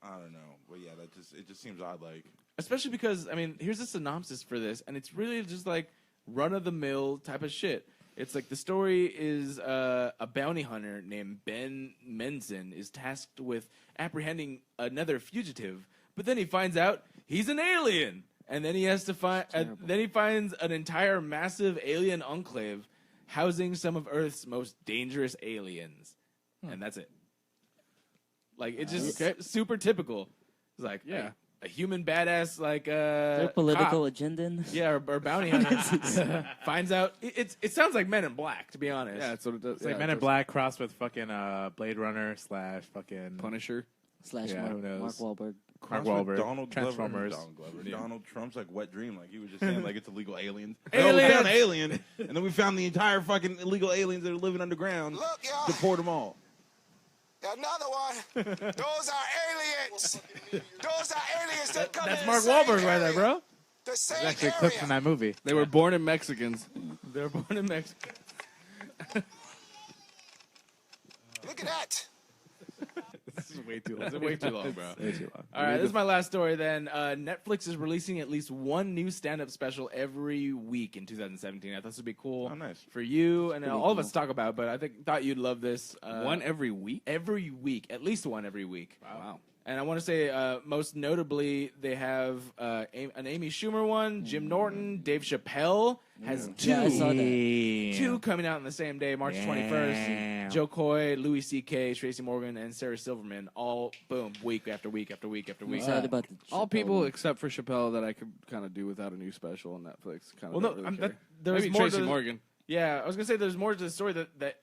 I don't know. But yeah, it just seems odd like Especially because, I mean, here's a synopsis for this, and it's really just like run-of-the-mill type of shit. It's like the story is a bounty hunter named Ben Menzen is tasked with apprehending another fugitive, but then he finds out he's an alien, and then he has to find. Then he finds an entire massive alien enclave housing some of Earth's most dangerous aliens, and that's it. Like it's just super typical. It's like a human badass like Their political cop. agenda in this? Yeah, or bounty hunter finds out. It sounds like Men in Black, to be honest. Yeah, that's what it does. It's like Men in Black crossed with fucking Blade Runner / fucking Punisher. Slash Yeah, who Mark knows? Wahlberg. Mark Cross with Wahlberg, Donald Transformers. Glover. Donald Trump's like wet dream. Like he was just saying like it's illegal aliens. Aliens! No, we found an alien, and then we found the entire fucking illegal aliens that are living underground. Look, y'all. Deport them all. Another one. Those are aliens. Those are aliens that come That's in Mark the same Wahlberg right there, area. bro. The same There's actually clips from area. that movie. They were born in Mexicans. They were born in Mexico. Look at that. This is way too long. It's way too long, bro. Way too long. All right, this is my last story then. Netflix is releasing at least one new stand-up special every week in 2017. I thought this would be cool Oh, nice. for you and all of us to talk about, but I thought you'd love this. One every week? Every week. At least one every week. Wow. And I want to say, most notably, they have an Amy Schumer one, Jim Norton, Dave Chappelle has two. Yeah, I saw that. Two coming out on the same day, March 21st. Joe Coy, Louis C.K., Tracy Morgan, and Sarah Silverman, all, boom, week after week after week after I'm week. excited about the All Chappelle people one. except for Chappelle that I could kind of do without a new special on Netflix. Kind Well, of no, really care. there's Maybe more Tracy to the- Morgan. Yeah, I was going to say there's more to the story that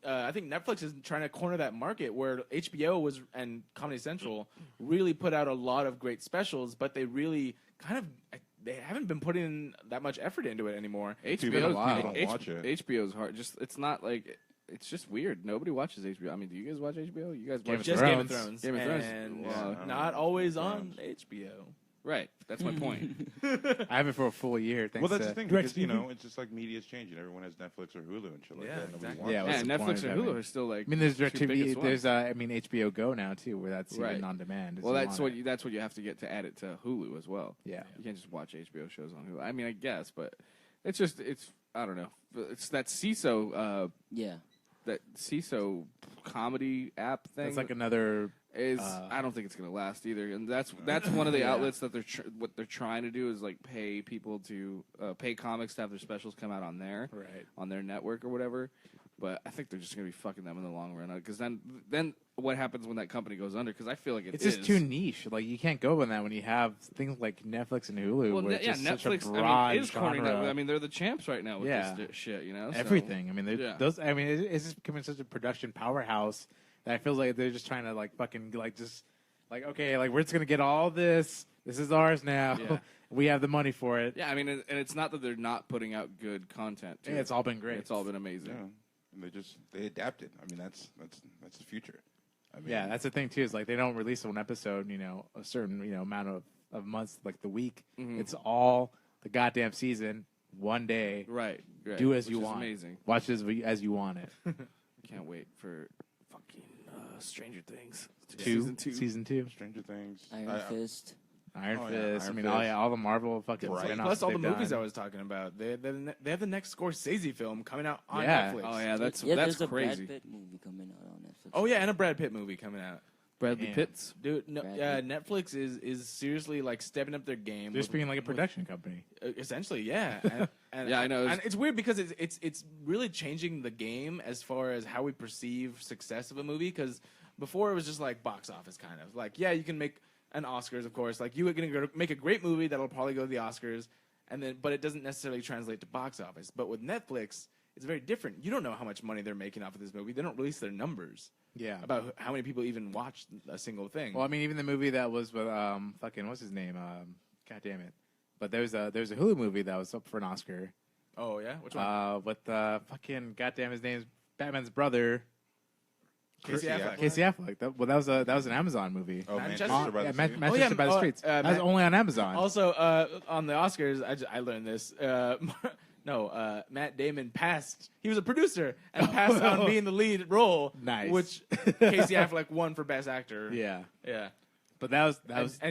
I think Netflix is trying to corner that market where HBO and Comedy Central really put out a lot of great specials, but they really kind of they haven't been putting that much effort into it anymore. People don't watch it. HBO's hard. It's not like it's just weird. Nobody watches HBO. I mean, do you guys watch HBO? You guys watch Game of Thrones. Game of Thrones. And not always on HBO. Right. That's my point. I have it for a full year. Thanks Well, that's to the thing because it's just like media's changing. Everyone has Netflix or Hulu and shit like that. Nobody exactly. wants Yeah, it. what's the Netflix point and of Hulu having- are still like. I mean, there's two DirecTV. biggest ones. There's HBO Go now too, where that's Right. even on demand. Well, that's what you have to get to add it to Hulu as well. Yeah. You can't just watch HBO shows on Hulu. I mean, I guess, but it's I don't know. It's that CISO. That CISO comedy app thing. It's like another. I don't think it's going to last either, and that's one of the outlets that what they're trying to do is like pay people to pay comics to have their specials come out on on their network or whatever. But I think they're just going to be fucking them in the long run because then what happens when that company goes under? Because I feel like it's just too niche. Like you can't go with that when you have things like Netflix and Hulu. Well, where it's just Netflix. such a broad is cornering genre. that. I mean, they're the champs right now with this shit. You know, everything. I mean, those. I mean, it's just becoming such a production powerhouse that I feel like they're just trying to like fucking like just like okay, like we're just gonna get all this. This is ours now. Yeah. We have the money for it. Yeah, I mean, and it's not that they're not putting out good content. Too. Yeah, it's all been great. It's all been amazing. Yeah. And they adapted. I mean, that's the future. I mean, Yeah, that's the thing too. Is like they don't release one episode, a certain amount of months, like the week. Mhm. It's all the goddamn season, one day. Right. Do as Which you is want. Amazing. Watch as you want it. Can't wait for fucking Stranger Things. Season two. Stranger Things. Iron Fist. Iron Oh, Fist. yeah, I mean, Iron Fist. all the Marvel fucking Right. spin-offs Plus all the they've movies done. I was talking about. They have the next Scorsese film coming out on Yeah. Netflix. Oh yeah, that's there's a crazy. Brad Pitt movie coming out on Netflix. Oh yeah, and a Brad Pitt movie coming out. Bradley Damn. Pitts. Dude, no, Brad Netflix is seriously like stepping up their game. They're just being like a production company. Essentially, yeah. And Yeah, I know. And it's weird because it's really changing the game as far as how we perceive success of a movie. Because before it was just like box office kind of like you can make an Oscars, of course. Like you are going to make a great movie that'll probably go to the Oscars, but it doesn't necessarily translate to box office. But with Netflix, it's very different. You don't know how much money they're making off of this movie. They don't release their numbers. Yeah. About how many people even watched a single thing. Well, I mean, even the movie that was with fucking what's his name? God damn it! But there's a Hulu movie that was up for an Oscar. Oh yeah, which one? With fucking goddamn his name's Batman's brother. Casey Affleck. Casey Affleck. That was an Amazon movie. Oh, Manchester Manchester by the Sea. Manchester by the Streets. That was only on Amazon. Also, on the Oscars, I learned this. Matt Damon passed. He was a producer and passed on being the lead role. Nice. Which Casey Affleck won for Best Actor. Yeah. Yeah. But that was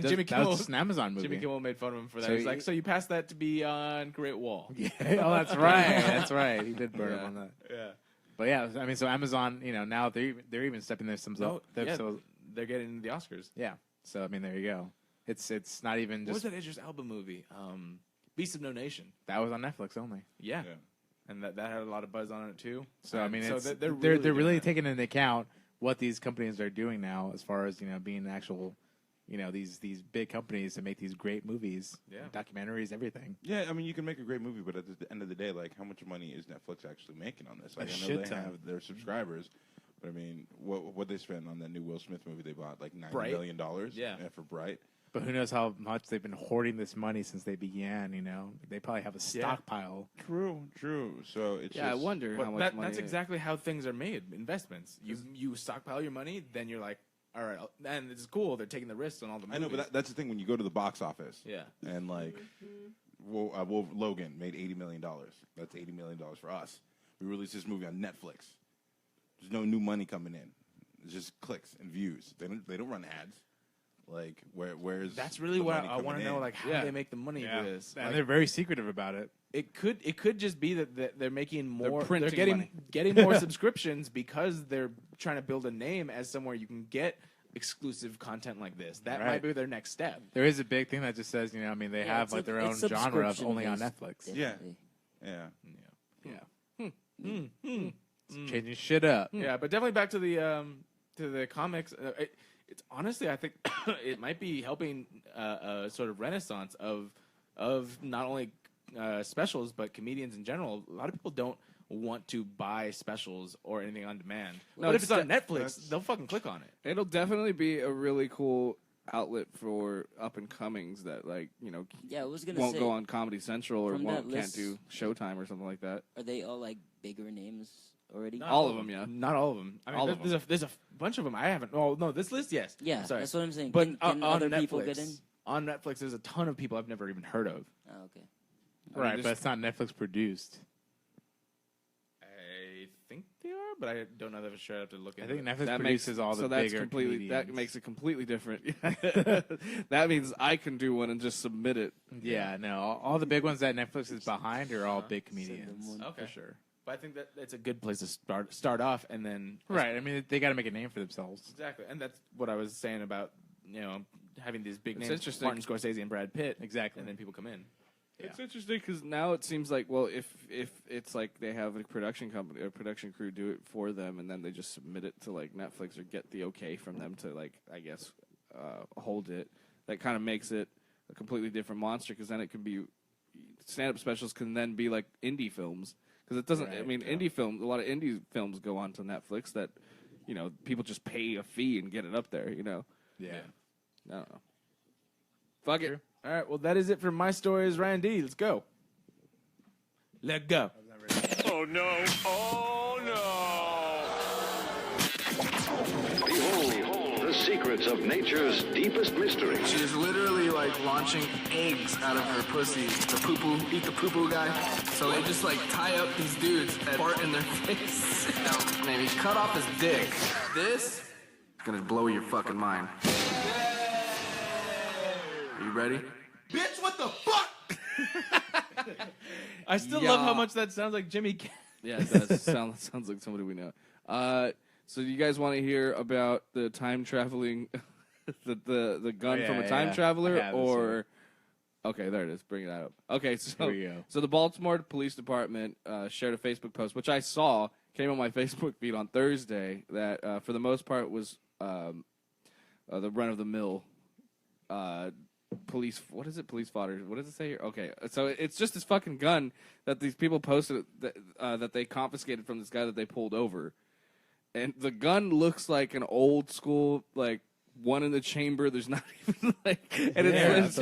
Jimmy Kimmel. That was just an Amazon movie. Jimmy Kimmel made fun of him for that. So He's like, so you passed that to be on Great Wall. Yeah. Oh, that's right. That's right. He did burn him on that. Yeah. But yeah, I mean, so Amazon, now they're even stepping their thumbs up. They're getting the Oscars. Yeah. So I mean, there you go. It's not even What was just that Idris Elba movie? Beast of No Nation. that was on Netflix only. Yeah. And that had a lot of buzz on it too. So I mean, so it's, they're really doing that. taking into account what these companies are doing now, as far as being actual, these big companies to make these great movies, documentaries, everything. Yeah, I mean, you can make a great movie, but at the end of the day, like, how much money is Netflix actually making on this? Like, A I know shit they ton. have their subscribers, but I mean, what they spend on that new Will Smith movie they bought, like $90 Bright? million Yeah. for Bright. But who knows how much they've been hoarding this money since they began? They probably have a stockpile. True. So it's Yeah, I just, wonder how But much money. that's exactly how things are made. Investments. You stockpile your money, then you're like, all right, and it's cool. They're taking the risks on all the movies. I know, but that's the thing when you go to the box office. Yeah. And like, Logan made $80 million. That's $80 million for us. We released this movie on Netflix. There's no new money coming in. It's just clicks and views. They don't run ads. Like where's That's really the what money I want to coming know. in? Like how they make the money for this. And Like, they're very secretive about it. it could just be that they're making more. They're printing getting money. getting more subscriptions because they're trying to build a name as somewhere you can get exclusive content like this. That Right. might be their next step. There is a big thing that just says, they have like their own genre of only on Netflix. Yeah. It's changing shit up. Yeah, but definitely back to the comics. It's honestly, I think it might be helping a sort of renaissance of not only specials but comedians in general. A lot of people don't want to buy specials or anything on demand. No, But if it's it's on Netflix, they'll fucking click on it. It'll definitely be a really cool outlet for up and comings that like Yeah, I was gonna won't say, go on Comedy Central or from that can't list- do Showtime or something like that. Are they all like bigger names already? All of them, yeah. Not all of them. I mean, All of there's a bunch of them. I haven't. Oh no, this list, yes. Yeah, Sorry. that's what I'm saying. But Can on other Netflix, people get in? on Netflix, there's a ton of people I've never even heard of. Oh, okay. Right, but it's not Netflix produced. I think they are, but I don't know that for sure. I have to look. I into think it. Netflix produces all the so that's bigger completely that comedians. makes it completely different. That means I can do one and just submit it. Yeah, no, all the big ones that Netflix is behind are all big comedians, Okay. for sure. But I think that it's a good place to start off, and then Right, I mean, they got to make a name for themselves. exactly, and that's what I was saying about having these big It's names, interesting. Martin Scorsese and Brad Pitt, Exactly. and then people come in. It's interesting because now it seems like, well, if it's like they have a production company or production crew do it for them, and then they just submit it to like Netflix or get the okay from them to like I guess hold it, that kind of makes it a completely different monster. Because then it can be stand-up specials can then be like indie films because it doesn't. I Right, mean, indie films. A lot of indie films go on to Netflix that people just pay a fee and get it up there. Yeah. I don't know. Fuck it. All right, well, that is it for my stories. Ryan D, let's go. Let go. Oh no! Oh no! Behold the secrets of nature's deepest mystery. She is literally like launching eggs out of her pussy. The poo-poo, eat the poo-poo guy. So they just like tie up these dudes and fart in their face. Maybe cut off his dick. This is gonna blow your fucking mind. Are you ready? Bitch, what the fuck? I still love how much that sounds like Jimmy. Yeah, it does. sounds like somebody we know. So you guys want to hear about the time traveling, the gun from a time traveler, I have this or? here. Okay, there it is. Bring that up. Okay, so Here we go. so the Baltimore Police Department shared a Facebook post, which I saw came on my Facebook feed on Thursday. That for the most part was the run of the mill. Police, what is it? Police fodder. What does it say here? Okay, so it's just this fucking gun that these people posted that they confiscated from this guy that they pulled over, and the gun looks like an old school like one in the chamber. There's not even like, and it's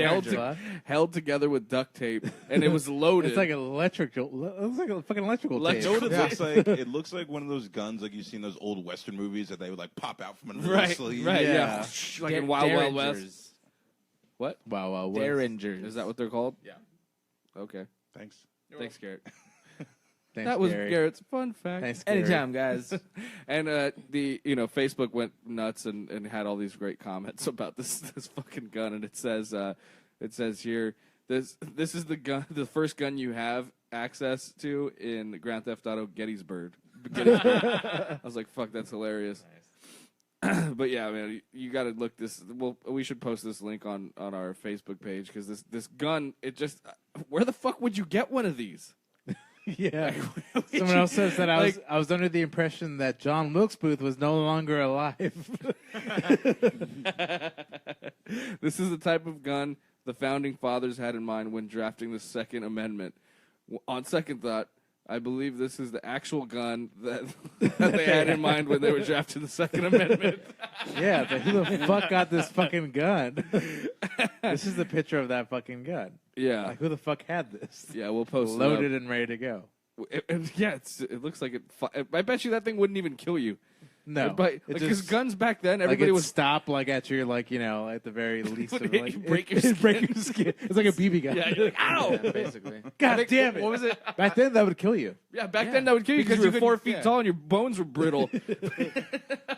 held together with duct tape, and it was loaded. It's like electrical. It's like a fucking electrical tape. You know what it looks like? It looks like one of those guns like you see in those old Western movies that they would like pop out from under the sleeve. Right, Yeah. like in Wild Wild West. What? Wow, wow, what? Derringers. Is that what they're called? Yeah. Okay. Thanks. Thanks, Garrett. Thanks, That was Gary. Garrett's fun fact. Thanks, Gary. Anytime, guys. And Facebook went nuts and had all these great comments about this fucking gun, and it says here this is the gun, the first gun you have access to in Grand Theft Auto Gettysburg. I was like, fuck, that's hilarious. But yeah, man, you got to look this. Well, we should post this link on our Facebook page because this gun, it just, where the fuck would you get one of these? Yeah. Someone else says that I was under the impression that John Wilkes Booth was no longer alive. This is the type of gun the founding fathers had in mind when drafting the Second Amendment. On second thought, I believe this is the actual gun that they had in mind when they were drafting the Second Amendment. Yeah, but who the fuck got this fucking gun? This is the picture of that fucking gun. Yeah. Like, who the fuck had this? Yeah, we'll post Loaded it and ready to go. Yeah, it looks like it. I bet you that thing wouldn't even kill you. No, But because guns back then, everybody would was stop like at your at the very least. would Of, hit like, you, break your it'd break your skin. It's like a BB gun. yeah, you're like, ow. Yeah, basically. God damn it! What was it? Back then, that would kill you. Yeah, back then that would kill you because you were 4 feet tall and your bones were brittle.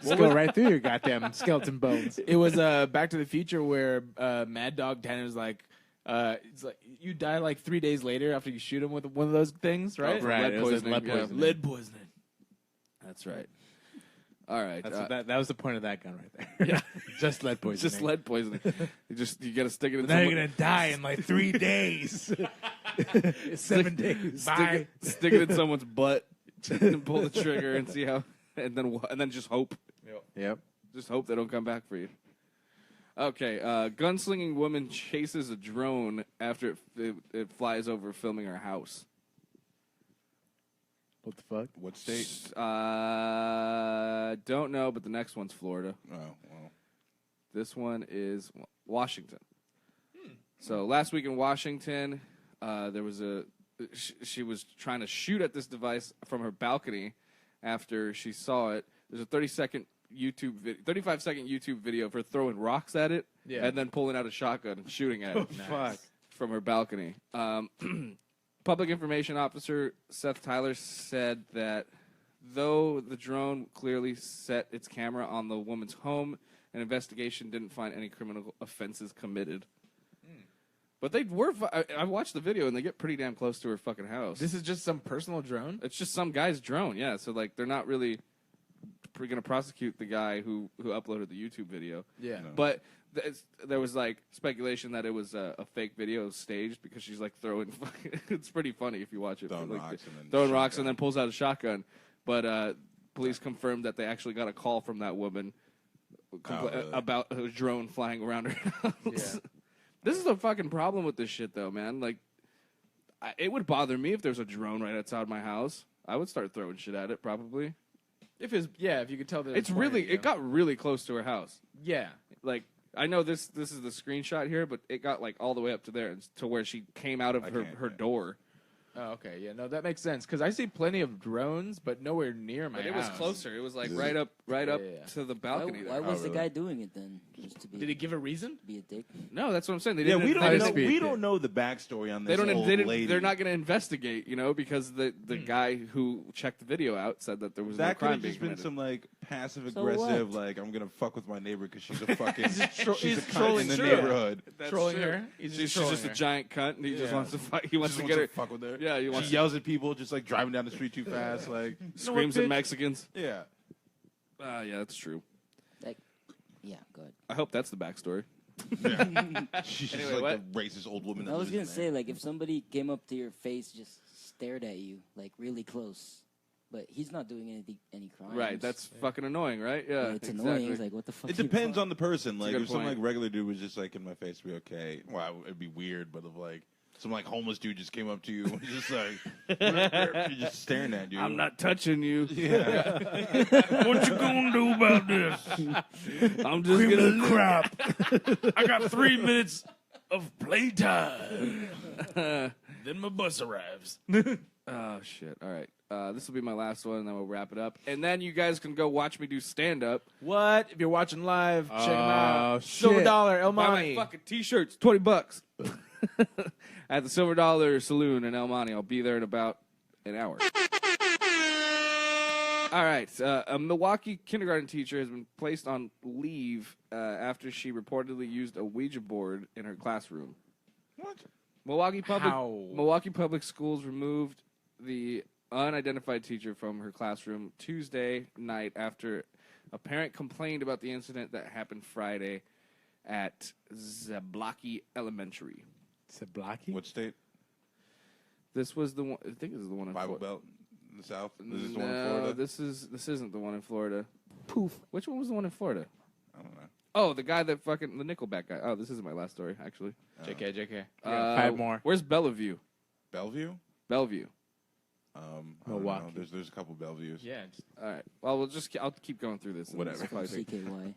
Just go right through your goddamn skeleton bones. It was Back to the Future where Mad Dog 10 was like, it's like you die like 3 days later after you shoot him with one of those things, right? from Right, lead it was poisoning. lead Yeah. poisoning. Lead poisoning. That's right. All right. That's what that was the point of that gun right there. Yeah. Just lead poisoning. Just lead poisoning. you got to stick it in. Now you're gonna die in like 3 days. 7 days. Bye. Stick it in someone's butt and pull the trigger and see how, and then just hope. Yep. Just hope they don't come back for you. Okay, gunslinging woman chases a drone after it flies over filming her house. What the fuck? What state? Don't know, but the next one's Florida. Oh, well. This one is Washington. So last week in Washington, there was she was trying to shoot at this device from her balcony after she saw it. There's a 35-second YouTube video of her throwing rocks at it and then pulling out a shotgun and shooting at it from her balcony. Public Information Officer Seth Tyler said that though the drone clearly set its camera on the woman's home, an investigation didn't find any criminal offenses committed. But they were. I watched the video, and they get pretty damn close to her fucking house. This is just some personal drone? It's just some guy's drone, yeah. So, like, they're not really going to prosecute the guy who uploaded the YouTube video. Yeah. No. But there was, like, speculation that it was a fake video staged because she's, like, throwing... it's pretty funny if you watch it. Throwing rocks and then pulls out a shotgun. But police confirmed that they actually got a call from that woman about a drone flying around her house. Yeah. This is the fucking problem with this shit, though, man. Like, it would bother me if there's a drone right outside my house. I would start throwing shit at it, probably. If you could tell that it got really close to her house. Yeah. Like, I know this is the screenshot here, but it got, like, all the way up to there, to where she came out of her door. Oh, okay. Yeah, no, that makes sense. Because I see plenty of drones, but nowhere near my house. It was closer. It was, like, right up to the balcony. Why was the guy doing it, then? Just to be, did he give a reason? Be a dick? No, that's what I'm saying. We don't know the backstory on this lady. They're not going to investigate, because the guy who checked the video out said that there was no crime being committed. That could have just been some, like, passive-aggressive, like, I'm going to fuck with my neighbor because she's a fucking... she's a cunt trolling in the neighborhood. That's trolling her? She's just a giant cunt, and he just wants to fight. He wants to get her... fuck with her. Yeah, she yells at people just, like, driving down the street too fast, like... Screams at Mexicans. Yeah. Yeah, that's true. Yeah, go ahead. I hope that's the backstory. Yeah. She's just like a racist old woman. I was going to say, like, if somebody came up to your face, just stared at you, like, really close, but he's not doing any crimes. Right, that's fucking annoying, right? Yeah, it's annoying. It's like, what the fuck? It depends on the person. Like, if some, like, regular dude was just, like, in my face, it'd be okay. Well, it'd be weird, but if, like, some, like, homeless dude just came up to you and was just like, you're just staring at you. I'm not touching you. Yeah. What you gonna do about this? I'm just gonna crap. I got 3 minutes of playtime. Then my bus arrives. Oh, shit. All right. This will be my last one, and then we'll wrap it up. And then you guys can go watch me do stand-up. What? If you're watching live, check them out. Shit. Silver Dollar, El Buy Monte. my fucking T-shirts, $20. At the Silver Dollar Saloon in El Monte. I'll be there in about an hour. All right. A Milwaukee kindergarten teacher has been placed on leave after she reportedly used a Ouija board in her classroom. What? Milwaukee Public Schools removed the unidentified teacher from her classroom Tuesday night after a parent complained about the incident that happened Friday at Zablocki Elementary. Zablocki? What state? This was the one. I think this is the one in Bible Florida. Belt in the South. This is the one in Florida. This isn't the one in Florida. Poof. Which one was the one in Florida? I don't know. Oh, the guy that fucking the Nickelback guy. Oh, this isn't my last story actually. JK. 5 more. Where's Bellevue? Bellevue. Milwaukee. There's a couple Bellevues. Yeah. All right. Well, I'll keep going through this. Whatever. CKY.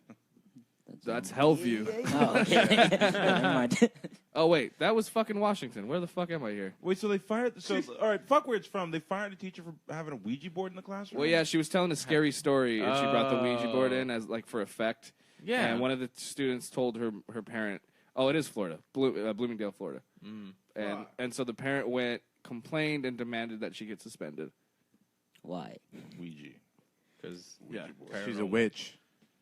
That's Hellview. Oh, okay. Never mind. Oh, wait. That was fucking Washington. Where the fuck am I here? Wait, so they fired... So, all right, fuck where it's from. They fired a teacher for having a Ouija board in the classroom? Well, yeah, she was telling a scary story, and she brought the Ouija board in as, like, for effect. Yeah. And one of the students told her parent... Oh, it is Florida. Bloomingdale, Florida. And so the parent complained, and demanded that she get suspended. Why? Ouija. Because, she's a witch.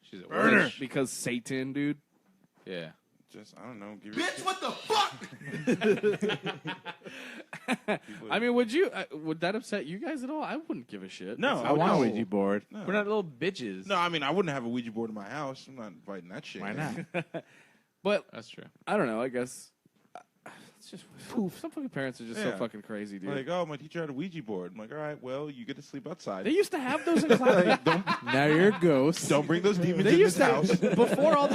She's a Burner. Because Satan, dude. Yeah. Just, I don't know. Bitch, what the fuck? I mean, would that upset you guys at all? I wouldn't give a shit. No. I want a Ouija board. No. We're not little bitches. No, I mean, I wouldn't have a Ouija board in my house. I'm not inviting that shit. Why not? But that's true. I don't know. I guess it's just some fucking parents are just so fucking crazy, dude. Like, oh, my teacher had a Ouija board. I'm like, all right, well, you get to sleep outside. They used to have those in class. Now you're a ghost. Don't bring those demons in this house. Before all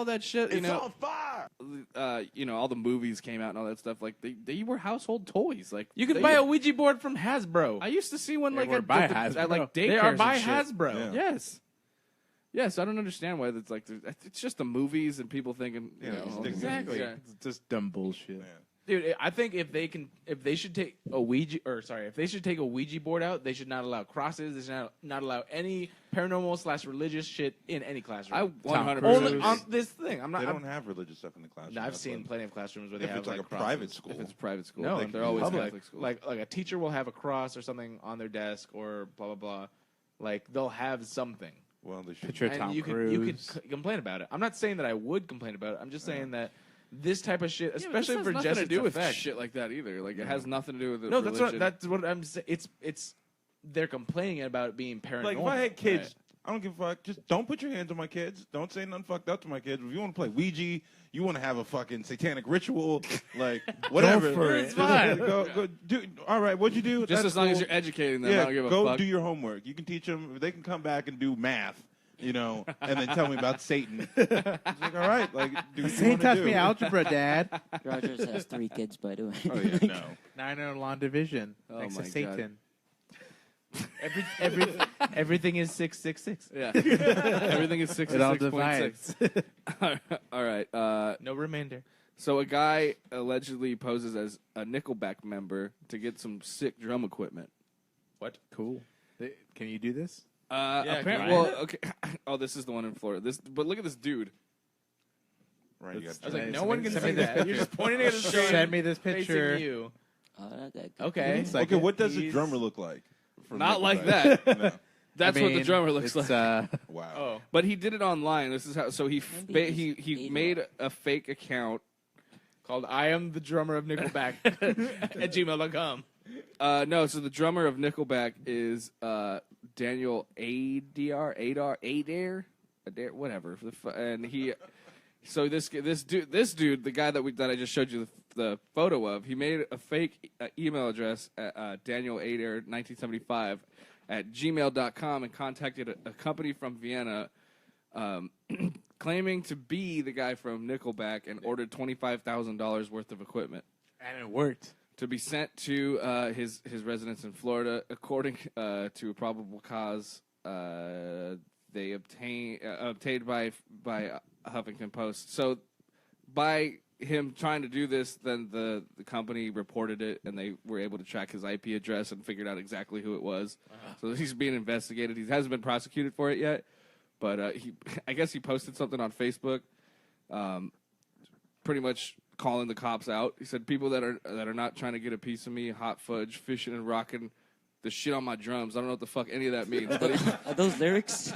that shit, it's on fire. All the movies came out and all that stuff. Like they were household toys. Like you could buy a Ouija board from Hasbro. I used to see one They like were at by Hasbro. at like daycares. They are by and shit. Hasbro. Yeah. Yes. Yeah, so I don't understand why it's like it's just the movies and people thinking Exactly. Yeah. It's just dumb bullshit. Dude, I think if they should take a Ouija board out, they should not allow crosses. They should not allow any paranormal / religious shit in any classroom. I 100% only on this thing. They don't have religious stuff in the classroom. No, I've seen plenty of classrooms where they If have it's like a crosses. private school. If it's private school, No, they're always public. Catholic schools. Like a teacher will have a cross or something on their desk or blah blah blah. Like they'll have something. Well, they should. Picture And Tom you Cruise. could complain about it. I'm not saying that I would complain about it. I'm just saying that this type of shit, Yeah, but especially this for has nothing just to do with effect, shit like that either. Like it has nothing to do with the No, religion. that's what I'm saying. It's they're complaining about it being paranormal. Like if I had kids, I don't give a fuck. Just don't put your hands on my kids. Don't say nothing fucked up to my kids. If you want to play Ouija, you want to have a fucking satanic ritual, like whatever. Go for it. It's fine. Go do. All right, what'd you do? Just That's as long as cool. you're educating them, Yeah, I don't give a go fuck. do your homework. You can teach them. If they can come back and do math, and then tell me about Satan. It's like, all right, like do what you Satan wanna taught do. me algebra, Dad. Rogers has 3 kids, by the way. Oh yeah, no. 9 in long division. Oh next my to Satan. Everything is 666. Yeah, everything is It all 66.6. All right. No remainder. So a guy allegedly poses as a Nickelback member to get some sick drum equipment. What? Cool. Can you do this? Apparently, can I? well, okay. Oh, this is the one in Florida. But look at this dude. Right, you got I was like, Send no me one can this see that. You're just pointing at his screen. Send me this picture. Facing you. That Okay. Looks like okay, it. what does a He's- drummer look like? from Not like Nickelback? that. No. That's I what the mean, drummer looks it's, like. Wow. Oh. But he did it online. This is how. So he Maybe he he's he ate made it. a fake account. Called I am the drummer of Nickelback at gmail.com. No, so the drummer of Nickelback is Daniel Adair, whatever. And he, so this dude, the guy that I just showed you the photo of, he made a fake email address at Daniel Adair 1975 at gmail.com and contacted a company from Vienna. Claiming to be the guy from Nickelback and ordered $25,000 worth of equipment And it worked. to be sent to his residence in Florida. According to a probable cause, they obtained by Huffington Post. So by him trying to do this, then the company reported it, and they were able to track his IP address and figured out exactly who it was. So he's being investigated. He hasn't been prosecuted for it yet. But I guess he posted something on Facebook, pretty much calling the cops out. He said, "People that are not trying to get a piece of me, hot fudge, fishing and rocking the shit on my drums." I don't know what the fuck any of that means. But Are those lyrics?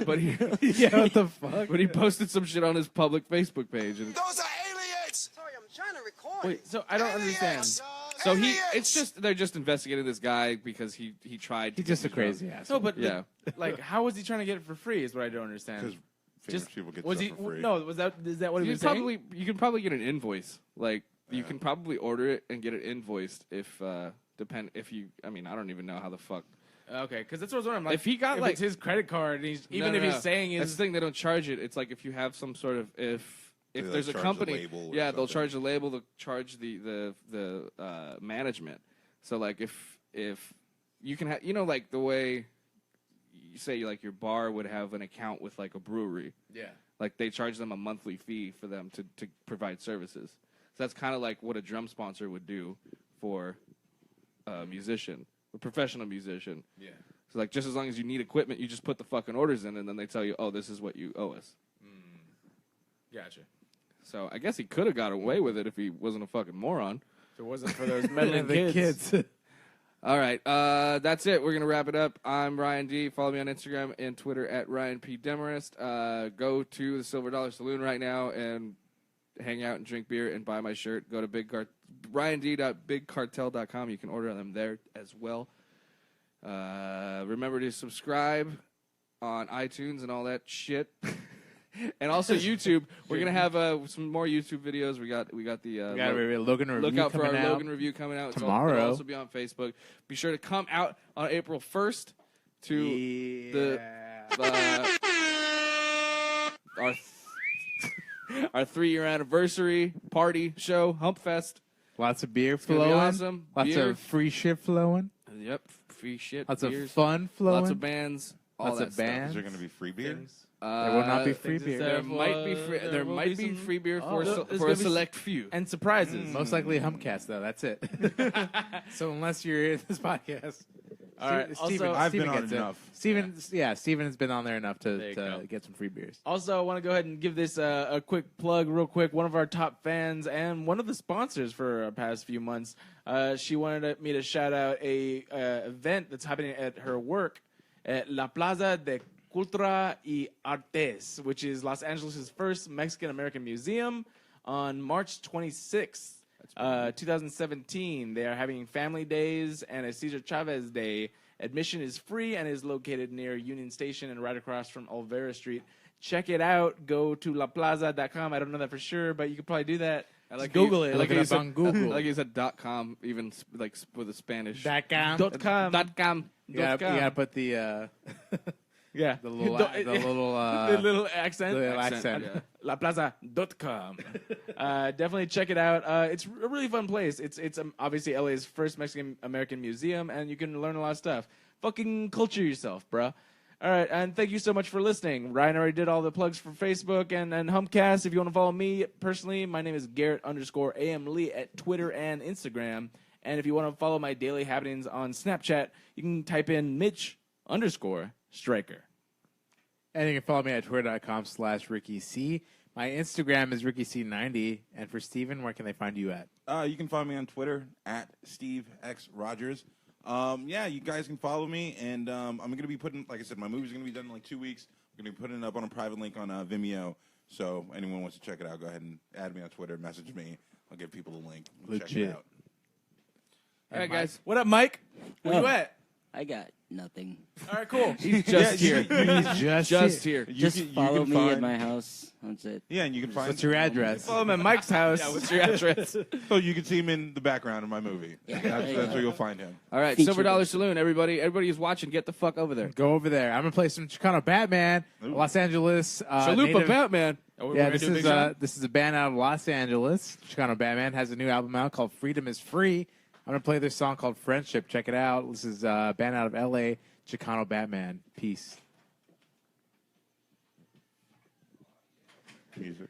Yeah, what the fuck? but he posted some shit on his public Facebook page. And Those are aliens! Sorry, I'm trying to record. Wait, so I don't understand. Aliens! so Aliens! they're just investigating this guy because he tried. To He's just a get the drums. crazy ass. No, but Yeah. like, how was he trying to get it for free? Is what I don't understand. Because famous people get was stuff he? for free. No, is that what he You was can saying? you can probably get an invoice. Like you can probably order it and get it invoiced if I don't even know how the fuck. Okay, because that's what I was wondering. Like, If he got, if like- it's his credit card, and he's even No, if no, he's no. saying That's his the thing, they don't charge it. It's like if you have some sort of if They, like, there's a charge the company, label or yeah, they'll something. charge the label, they'll charge the management. So like if you can have, like the way you say like your bar would have an account with like a brewery, yeah. like they charge them a monthly fee for them to provide services. So that's kind of like what a drum sponsor would do for a musician, a professional musician. Yeah. So like just as long as you need equipment, you just put the fucking orders in, and then they tell you, oh, this is what you owe us. Gotcha. So I guess he could have got away with it if he wasn't a fucking moron. If it wasn't for those meddling the kids. All right, that's it. We're gonna wrap it up. I'm Ryan D. Follow me on Instagram and Twitter at Ryan P. Demarest. Go to the Silver Dollar Saloon right now and hang out and drink beer and buy my shirt. Go to ryand.bigcartel.com. You can order them there as well. Remember to subscribe on iTunes and all that shit. And also YouTube. We're gonna have some more YouTube videos. We got the We got a Logan review look out for our coming out Logan review coming out tomorrow. It'll also be on Facebook. Be sure to come out on April 1st to our 3-year anniversary party show, Humpfest. Lots of beer gonna be flowing. awesome. Lots Beer. of free shit flowing. Yep, free shit. Lots beers, of fun flowing. lots of bands. All Lots that of stuff. bands. Is there going to be free beer? There will not be free things beer. that- There might be free. there There will might be be some- free beer Oh, there's for gonna a be select few. and surprises. Most likely Humpcast, though. That's it. So unless you're in this podcast. All right. Steven, Also, I've been Steven on gets it it. enough. Steven, yeah, Steven has been on there enough There you to go. get some free beers. Also, I want to go ahead and give this a quick plug, real quick. One of our top fans and one of the sponsors for our past few months, she wanted me to shout out a event that's happening at her work at La Plaza de Cultura y Artes, which is Los Angeles' first Mexican-American museum, on March 26th, 2017. They are having Family Days and a Cesar Chavez Day. Admission is free and is located near Union Station and right across from Olvera Street. Check it out. Go to laplaza.com. I don't know that for sure, but you could probably do that. I like Google it. I like Look it how you up said- on Google. I like you said .com, even like with a Spanish. .com. .com. .com. You gotta put the Yeah. the little the little accent. little accent. Yeah. laplaza.com. Definitely check it out. It's a really fun place. It's obviously LA's first Mexican American museum, and you can learn a lot of stuff. Fucking culture yourself, bruh. All right, and thank you so much for listening. Ryan already did all the plugs for Facebook and Humpcast. If you want to follow me personally, my name is Garrett_AM Lee at Twitter and Instagram. And if you want to follow my daily happenings on Snapchat, you can type in Mitch_Striker. And you can follow me at twitter.com/RickyC. My Instagram is RickyC90. And for Steven, where can they find you at? You can find me on Twitter at Steve X Rogers. Yeah, you guys can follow me, and I'm going to be putting, like I said, my movie's going to be done in like 2 weeks. I'm going to be putting it up on a private link on Vimeo. So anyone wants to check it out, go ahead and add me on Twitter, message me. I'll give people a link. Check Legit. it out. All right, guys. What up, Mike? Where you at? I got nothing. All right, cool. He's just here. Just Just here. Just follow me at my house. That's it. Yeah, and you can find. What's your address? Follow him at Mike's house. Yeah, what's your address? So you can see him in the background of my movie. Yeah, That's where you'll find him. All right, Feature Silver Dollar this. Saloon. Everybody who's watching, get the fuck over there. Go over there. I'm going to play some Chicano Batman, Ooh. Los Angeles. Chalupa native- Batman. Yeah, this is a band out of Los Angeles. Chicano Batman has a new album out called Freedom is Free. I'm going to play this song called Friendship. Check it out. This is a band out of L.A., Chicano Batman. Peace. Music.